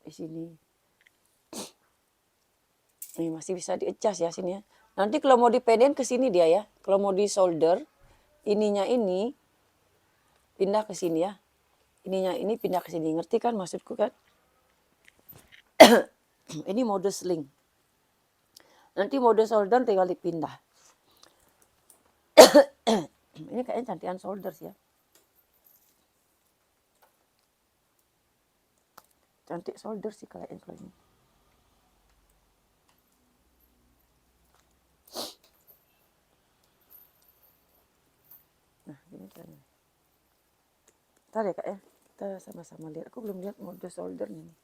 Di sini. Ini masih bisa di-adjust ya sini ya. Nanti kalau mau dipedein ke sini dia ya. Kalau mau di solder. Ininya ini. Pindah ke sini ya. Ininya ini pindah ke sini. Ngerti kan maksudku kan? Ini mode sling. Nanti mode solder tinggal dipindah. Ini kayaknya cantikan solder sih ya. Cantik solder sih kayaknya kalau ini. Nah gini caranya. Ntar ya Kak ya. Kita sama-sama lihat. Aku belum lihat mode soldernya nih.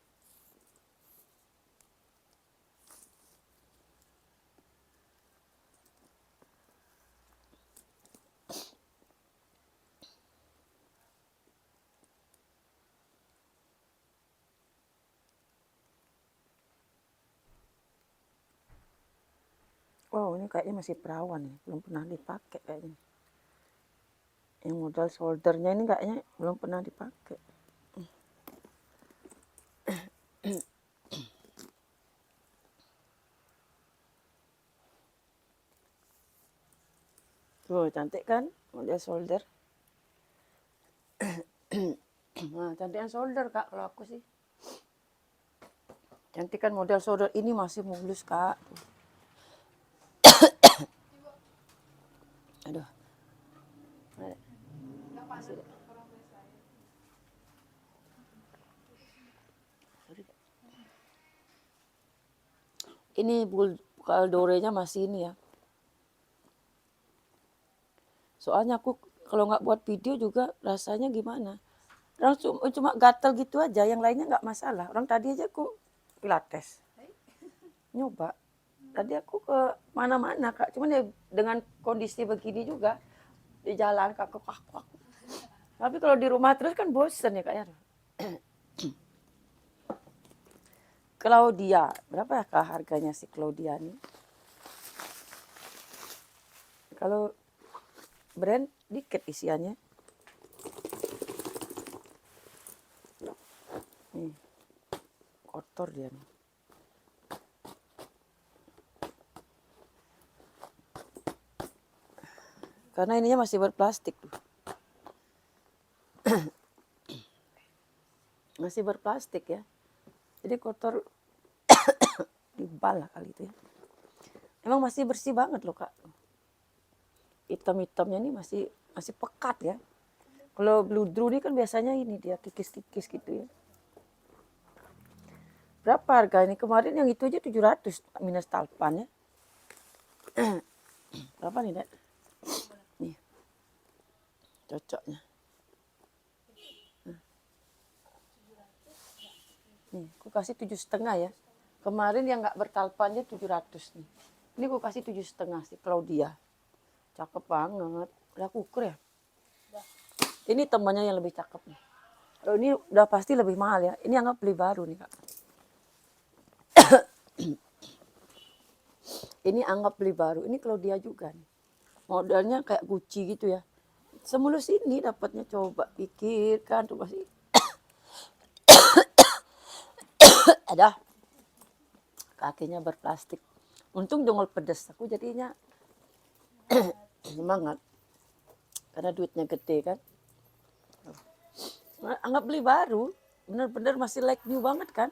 Wow ini kayaknya masih perawan ya. Belum pernah dipakai kayaknya. Yang model soldernya ini kayaknya belum pernah dipakai. Tuh cantik kan model solder. Nah cantikan solder Kak kalau aku sih. Cantikan model solder ini masih mulus Kak. Aduh. Ini kaldorenya masih ini ya. Soalnya aku kalau nggak buat video juga rasanya gimana. Orang cuma gatel gitu aja, yang lainnya nggak masalah. Orang tadi aja aku pilates, nyoba. Tadi aku ke mana-mana Kak, cuman ya dengan kondisi begini juga, di jalan kaku-kaku. Tapi kalau di rumah terus kan bosen ya Kak ya. Claudia, berapa ya Kak harganya si Claudia nih? Kalau brand dikit isiannya. Nih, kotor dia nih. Karena ininya masih berplastik. Masih berplastik ya. Jadi kotor dibal lah kali itu ya. Emang masih bersih banget loh Kak. Hitam-hitamnya nih masih pekat ya. Kalau Blue Drew ini kan biasanya ini dia kikis-kikis gitu ya. Berapa harga ini? Kemarin yang itu aja 700 minus talpan ya. Berapa nih, Dek? Nih. Cocoknya. Nih, aku kasih 7,5 ya. Kemarin yang nggak bertalpannya 700 nih. Ini aku kasih 7,5 sih Claudia. Cakep banget. Udah aku ukur ya. Ini temannya yang lebih cakep nih. Kalau ini udah pasti lebih mahal ya. Ini anggap beli baru nih Kak. Ini anggap beli baru. Ini Claudia juga nih. Modelnya kayak Gucci gitu ya. Semulus ini dapatnya coba pikirkan tuh masih ada kakinya berplastik. Untung dongol pedes aku jadinya semangat karena duitnya gede kan. Anggap beli baru, bener-bener masih like new banget kan.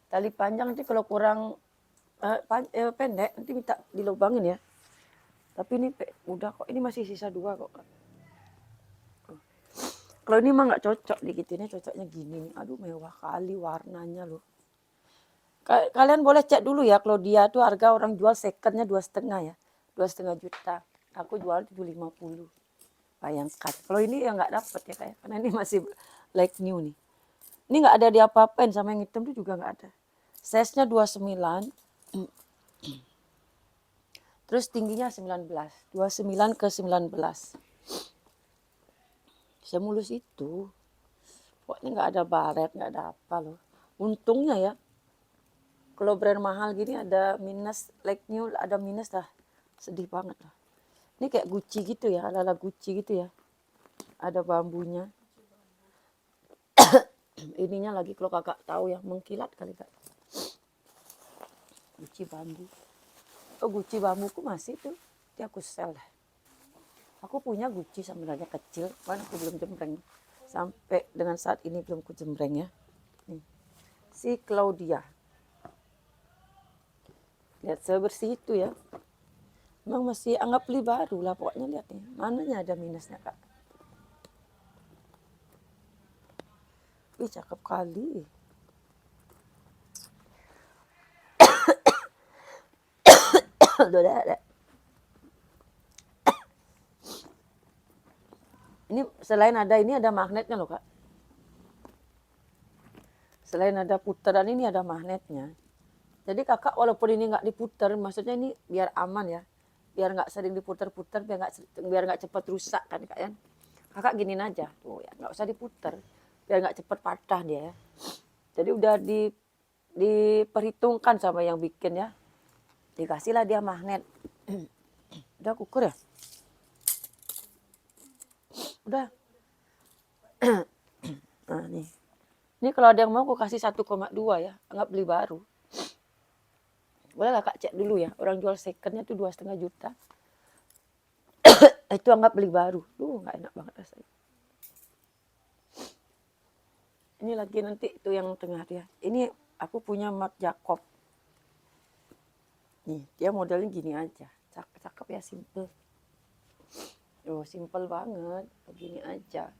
Tali panjang nanti kalau kurang pendek nanti minta dilubangin ya. Tapi ini udah kok, ini masih sisa 2 kok. Kalau ini mah nggak cocok digitinnya, cocoknya gini nih. Aduh mewah kali warnanya loh. Kalian boleh cek dulu ya, Claudia tuh harga orang jual secondnya 2,5 ya. 2,5 juta. Aku jual 750. Bayangkan. Kalau ini ya nggak dapet ya kayak, karena ini masih like new nih. Ini nggak ada diapa-apain sama yang hitam tuh juga nggak ada. Size-nya 29. Terus tingginya 19. 29 ke 19. Semulus itu. Pokoknya nggak ada baret, nggak ada apa loh. Untungnya ya. Kalau brand mahal gini ada minus, like new ada minus lah. Sedih banget lah. Ini kayak Gucci gitu ya, ala-ala Gucci gitu ya. Ada bambunya. Ininya lagi kalau kakak tahu ya, mengkilat kali kak. Gucci bambu. Oh Gucci bambuku masih tuh, dia aku sell lah. Aku punya Gucci sebenarnya kecil, kan aku belum jembreng. Sampai dengan saat ini belum ku jembreng ya. Nih. Si Claudia. Lihat sebersih itu ya. Emang masih anggap beli baru lah pokoknya lihat nih. Mananya ada minusnya kak. Wih cakep kali. Udah ada. Ini selain ada ini ada magnetnya loh kak. Selain ada putaran ini ada magnetnya. Jadi kakak walaupun ini nggak diputar, maksudnya ini biar aman ya. Biar nggak sering diputar-putar, biar nggak cepat rusak kan kak ya. Kakak giniin aja, tuh ya nggak usah diputar, biar nggak cepat patah dia ya. Jadi udah diperhitungkan sama yang bikin ya. Dikasihlah dia magnet. Udah kukur ya? Udah. Nah nih. Ini kalau ada yang mau aku kasih 1,2 ya. Anggap beli baru. Boleh lah kak cek dulu ya. Orang jual secondnya tuh 2,5 juta. Itu anggap beli baru. Duh gak enak banget rasanya. Ini lagi nanti itu yang tengah dia. Ini aku punya Marc Jacob. Nih dia modelnya gini aja. Cakep ya simple. Oh simple banget. Begini aja.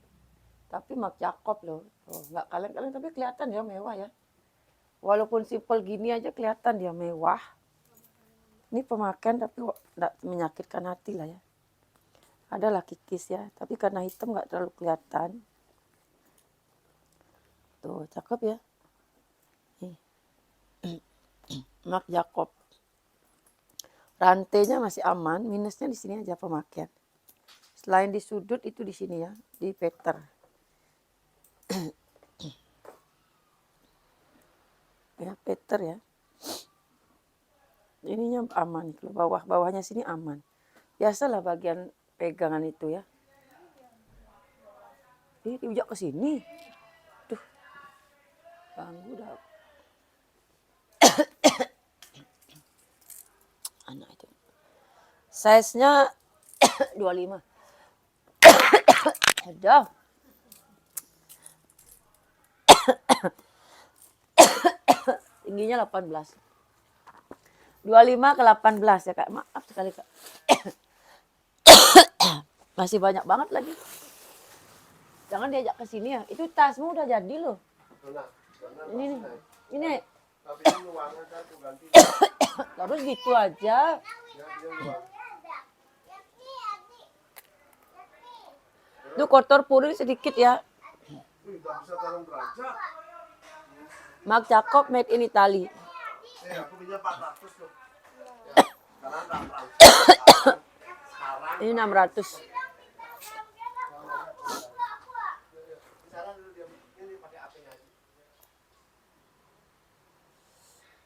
Tapi Marc Jacob loh. Oh, nggak kalian tapi kelihatan ya mewah ya. Walaupun simple gini aja kelihatan dia mewah. Ini pemakaian tapi tidak menyakitkan hati lah ya. Adalah kikis ya, tapi karena hitam nggak terlalu kelihatan. Tuh, cakep ya. Nih. Marc Jacob. Rantainya masih aman, minusnya di sini aja pemakaian. Selain di sudut itu di sini ya, di Peter. Ya, Peter ya. Ininya aman, bawahnya sini aman. Biasalah bagian pegangan itu ya. Ini diujak ke sini. Tuh, ganggu dah. Anak itu. Size-nya 25. Ada. Tingginya 18. 25 ke 18 ya Kak. Maaf sekali Kak. Masih banyak banget lagi. Jangan diajak ke sini ya. Itu tasmu udah jadi loh. Ini nih. Ini. Terus gitu aja. Itu kotor puri sedikit ya. Marc Jacob made in Italy. Ini 600.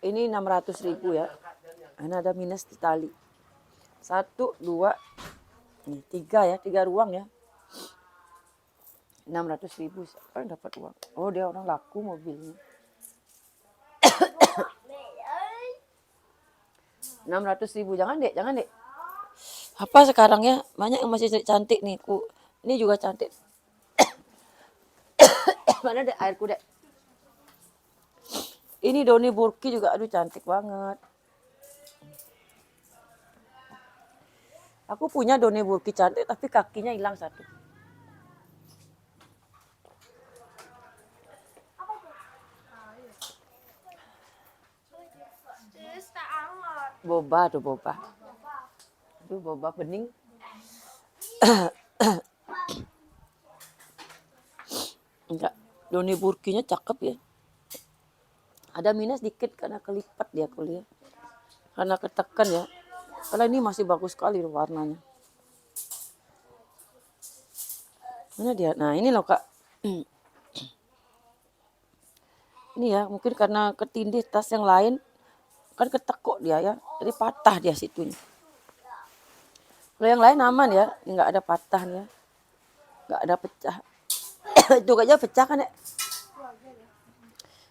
Ini 600.000 ya. Ini ada minus di tali. 1, 2, ini 3 ya, 3 ruang ya. 600.000. Siapa yang dapat uang? Oh, dia orang laku mobilnya. 600.000. Jangan dek, jangan dek. Apa sekarang ya? Banyak yang masih cantik nih. Ini juga cantik. Mana dek airku dek? Ini Doni Burki juga, aduh cantik banget. Aku punya Doni Burki cantik, tapi kakinya hilang satu. Boba tuh boba. Aduh boba bening. Enggak, Doni Burkinya cakep ya. Ada minus dikit karena kelipat dia kuliah. Karena ketekan ya. Kalau ini masih bagus sekali warnanya. Mana dia? Nah ini loh Kak. Ini ya mungkin karena ketindih tas yang lain. Kan ketekuk dia ya. Jadi patah dia situnya. Kalau yang lain aman ya. Nggak ada patah ya. Nggak ada pecah. Itu aja pecah kan ya.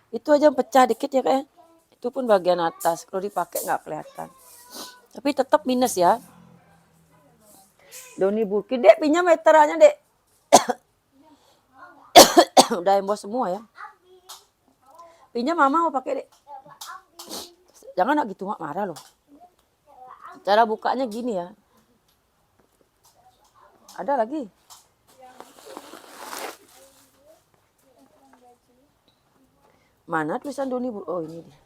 Itu aja pecah dikit ya kayak. Itu pun bagian atas. Kalau dipakai nggak kelihatan. Tapi tetap minus ya. Doni Burki. Dek pinjam meterannya dek. Udah embos semua ya. Pinjam mama mau pakai dek. Jangan nak gitu mak marah loh. Cara bukanya gini ya. Ada lagi. Mana tulisan Doni Burki? Oh ini dia.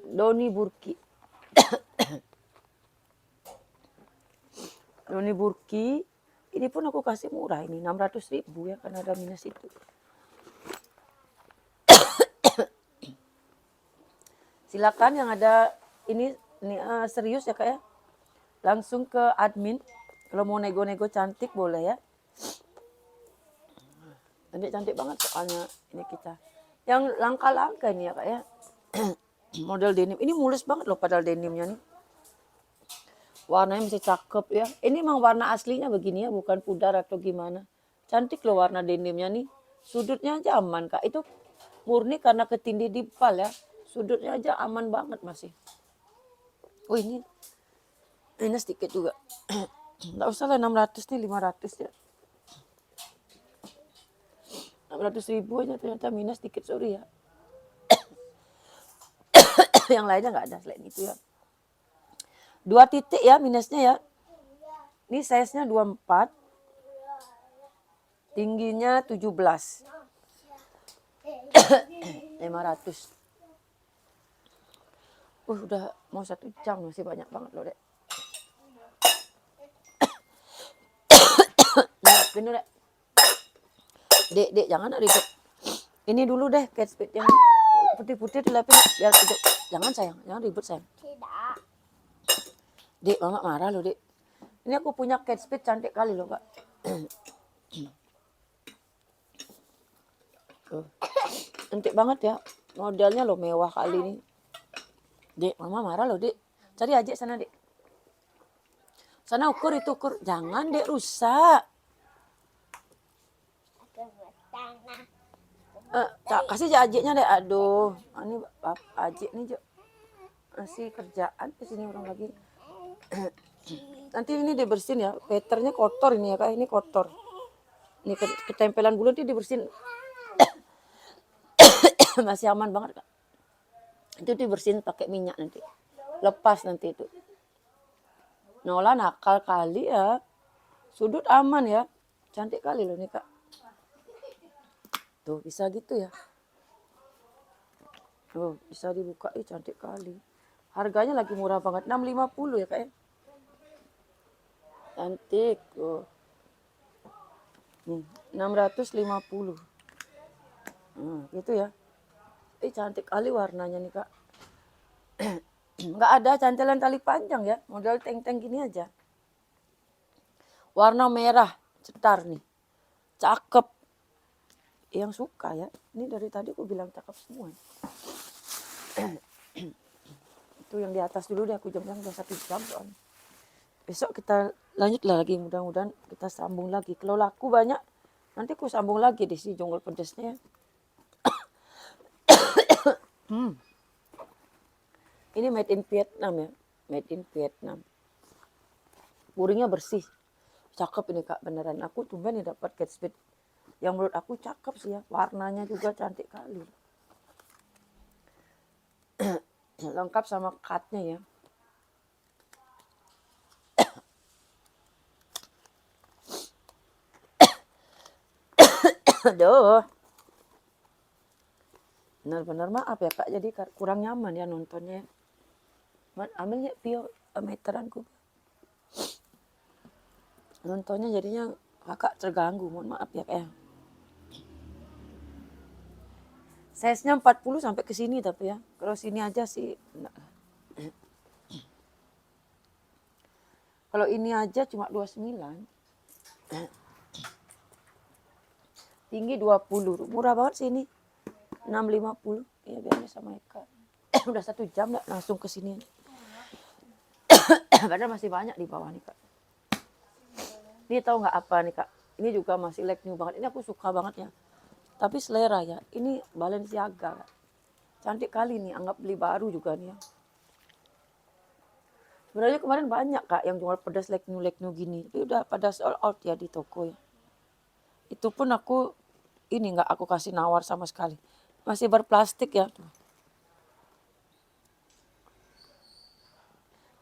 Doni Burki. Doni Burki. Ini pun aku kasih murah ini. 600.000 ya. Karena ada minus itu. Silakan yang ada ini serius ya Kak ya. Langsung ke admin. Kalau mau nego-nego cantik boleh ya. Cantik banget soalnya ini kita. Yang langka-langka ini ya Kak ya. Model denim. Ini mulus banget loh padahal denimnya nih. Warnanya masih cakep ya. Ini memang warna aslinya begini ya. Bukan pudar atau gimana. Cantik loh warna denimnya nih. Sudutnya aja aman Kak. Itu murni karena ketindih dipal ya. Sudutnya aja aman banget masih. Oh ini sedikit juga. Nggak usah lah 600 nih 500 ya. 600.000 aja ternyata minus dikit, sorry ya. Yang lainnya nggak ada selain itu ya. 2 titik ya minusnya ya. Ini size-nya 24. Tingginya 17. 500. Udah mau 1 jam masih banyak banget loh dek. Bener dek. Dek, jangan ribet. Ini dulu deh Kate Spade yang putih-putih dilapin biar tidak. Jangan sayang, jangan ribet sayang. Tidak. Dek, mama marah loh dek. Ini aku punya Kate Spade cantik kali loh kak. Cantik banget ya. Modelnya loh mewah kali ini. Dek, mama marah loh dek. Cari aja sana dek. Sana ukur itu ukur. Jangan dek rusak. Kasih aja ajiknya deh. Aduh, ini ajik nih Jo. Masih kerjaan ke sini orang lagi. Nanti ini dibersihin ya. Peternya kotor ini ya kak. Ini kotor. Ini ketempelan bulu nanti dibersihin. Masih aman banget kak. Itu dibersihin pakai minyak nanti. Lepas nanti itu. Nola nakal kali ya. Sudut aman ya. Cantik kali loh nih kak. Tuh bisa gitu ya. Tuh bisa dibuka. Cantik kali. Harganya lagi murah banget. 650 ya kak ya. Cantik. Tuh. Nih 650. Gitu ya. Cantik kali warnanya nih kak. Nggak ada cantelan tali panjang ya. Model teng-teng gini aja. Warna merah. Cetar nih. Cakep. Yang suka ya. Ini dari tadi aku bilang cakep semua. Itu yang di atas dulu deh. Aku jam-jam udah 1 jam soalnya. Besok kita lanjut lagi. Mudah-mudahan kita sambung lagi. Kalau laku banyak. Nanti aku sambung lagi di si jonggol pedesnya. Ini made in Vietnam ya. Made in Vietnam. Puringnya bersih. Cakep ini kak beneran. Aku tumben nih dapat Kate Spade. Yang menurut aku cakep sih ya. Warnanya juga cantik kali. Lengkap sama cutnya ya. Aduh. Benar-benar maaf ya kak. Jadi kurang nyaman ya nontonnya. Ambilnya Pio meteranku. Nontonnya jadinya kakak terganggu. Mohon maaf ya kak ya. Size-nya 40 sampai ke sini tapi ya. Kalau sini aja sih enggak. Kalau ini aja cuma 29. Tinggi 20. Murah banget sini. 650. Ya biarnya sama Eka. Udah 1 jam enggak langsung ke sini. Padahal masih banyak di bawah nih kak. Ini tahu nggak apa nih kak? Ini juga masih like new banget. Ini aku suka banget ya. Tapi selera ya. Ini Balenciaga. Kak. Cantik kali nih. Anggap beli baru juga nih ya. Sebenarnya kemarin banyak kak yang jual pedas like new gini. Tapi udah pada sold out ya di toko ya. Itu pun aku ini nggak aku kasih nawar sama sekali. Masih berplastik ya.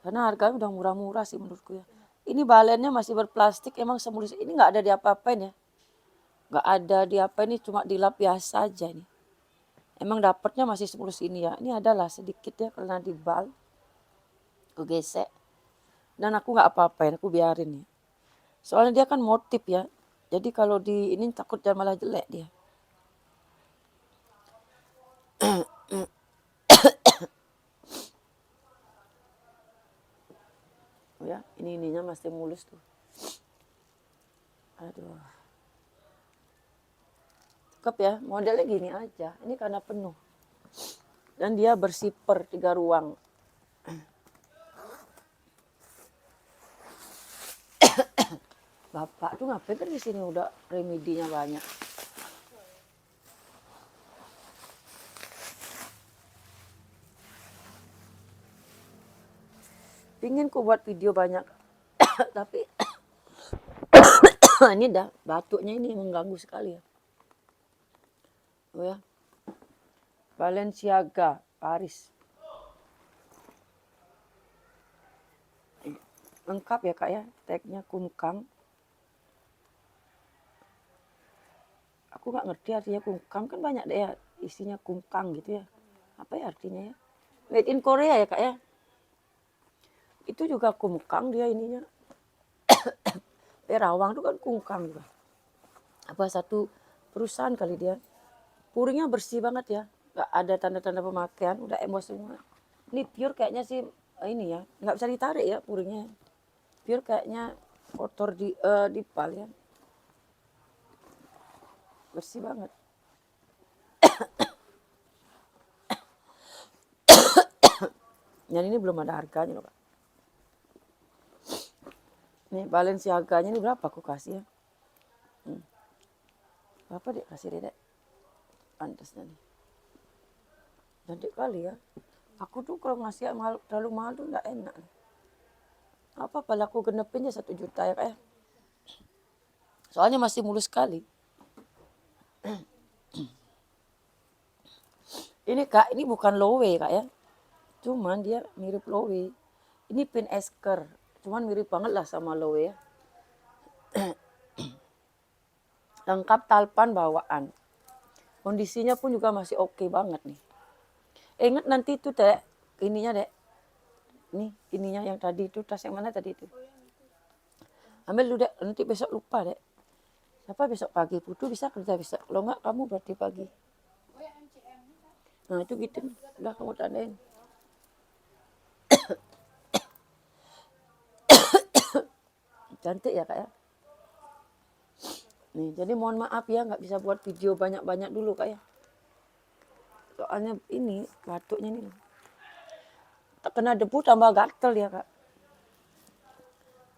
Karena harganya udah murah-murah sih menurutku ya. Ini balennya masih berplastik emang semulus. Ini nggak ada diapa-apain ya. Nggak ada diapa ini cuma dilap biasa aja nih. Emang dapatnya masih semulus ini ya. Ini adalah sedikit ya karena dibal. Aku gesek. Dan aku nggak apa-apain, aku biarin ya. Soalnya dia kan motif ya. Jadi kalau di ini takut jangan malah jelek dia. Oh ya, ininya masih mulus tuh. Aduh. Cakep ya, modelnya gini aja. Ini karena penuh. Dan dia bersiper 3 ruang. Bapak tuh ngapain kan di sini udah remedinya banyak. Pingin ku buat video banyak. Tapi ini dah batuknya ini mengganggu sekali ya. Oh ya. Balenciaga, Paris. Lengkap ya kak ya. Tagnya kungkang. Aku nggak ngerti artinya kungkang. Kan banyak deh ya isinya kungkang gitu ya. Apa ya artinya ya? Made in Korea ya kak ya. Itu juga kungkang dia ininya. Rawang itu kan kungkang juga. apa satu perusahaan kali dia. Puringnya bersih banget ya, nggak ada tanda-tanda pemakaian, udah emos semua. Ini pure kayaknya sih ini ya, nggak bisa ditarik ya puringnya. Pure kayaknya kotor di pal ya, bersih banget. Dan ini belum ada harganya loh Kak. Nih Balenciaganya ini berapa aku kasih ya? Berapa dek kasih dek? Pantasnya nih. Cantik kali ya. Aku tuh kalau ngasih mahal, terlalu mahal tuh nggak enak. Apa apa aku genepin ya 1 juta ya Kak ya. Soalnya masih mulus sekali. Ini Kak, ini bukan low Kak ya. Cuman dia mirip low. Ini pin esker. Cuman mirip banget lah sama low ya. Lengkap talpan bawaan. Kondisinya pun juga masih oke banget nih. Ingat nanti itu dek, ininya dek. Nih, ininya yang tadi itu, tas yang mana tadi itu? Ambil dulu dek, nanti besok lupa dek. Siapa besok pagi? Putu bisa kerja bisa. Kalau enggak kamu berarti pagi. Nah itu gitu, udah kamu tandain. Cantik ya Kak ya. Nih, jadi mohon maaf ya nggak bisa buat video banyak-banyak dulu Kak ya. Soalnya ini batuknya nih. Tak kena debu tambah gatel ya Kak.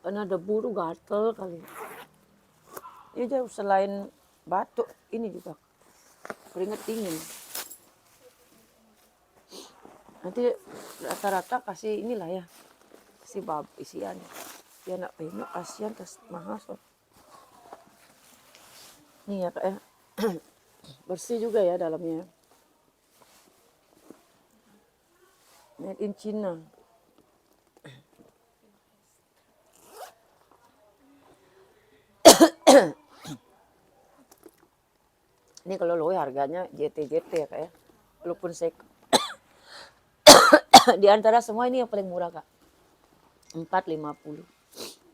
Kena debu tuh gatel kali. Ini jauh selain batuk ini juga keringet dingin. Nanti rata-rata kasih inilah ya, kasih bab isian. Dia nak penyok kasihan tas mahal so. Nih ya Kak ya. Bersih juga ya dalamnya. Made in China. Ini kalau low harganya JT ya Kak ya. Walaupun saya di antara semua ini yang paling murah Kak. 450.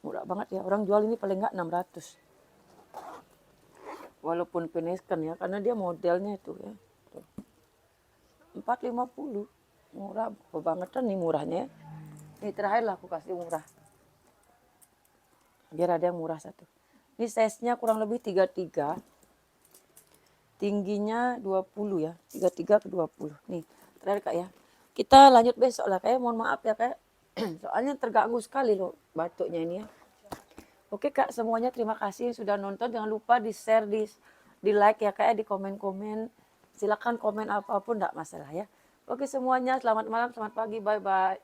Murah banget ya. Orang jual ini paling enggak 600. Walaupun peneskan ya, karena dia modelnya itu ya. 450. Murah kebangetan nih murahnya ya. Ini terakhir lah aku kasih murah. Biar ada yang murah satu. Ini size-nya kurang lebih 33. Tingginya 20 ya. 33 ke 20. Nih, terakhir Kak ya. Kita lanjut besok lah Kak ya. Mohon maaf ya Kak. Soalnya terganggu sekali loh batuknya ini ya. Oke Kak, semuanya terima kasih yang sudah nonton. Jangan lupa di-share, di-like ya Kak ya, di komen-komen. Silakan komen apapun enggak masalah ya. Oke semuanya, selamat malam, selamat pagi, bye-bye.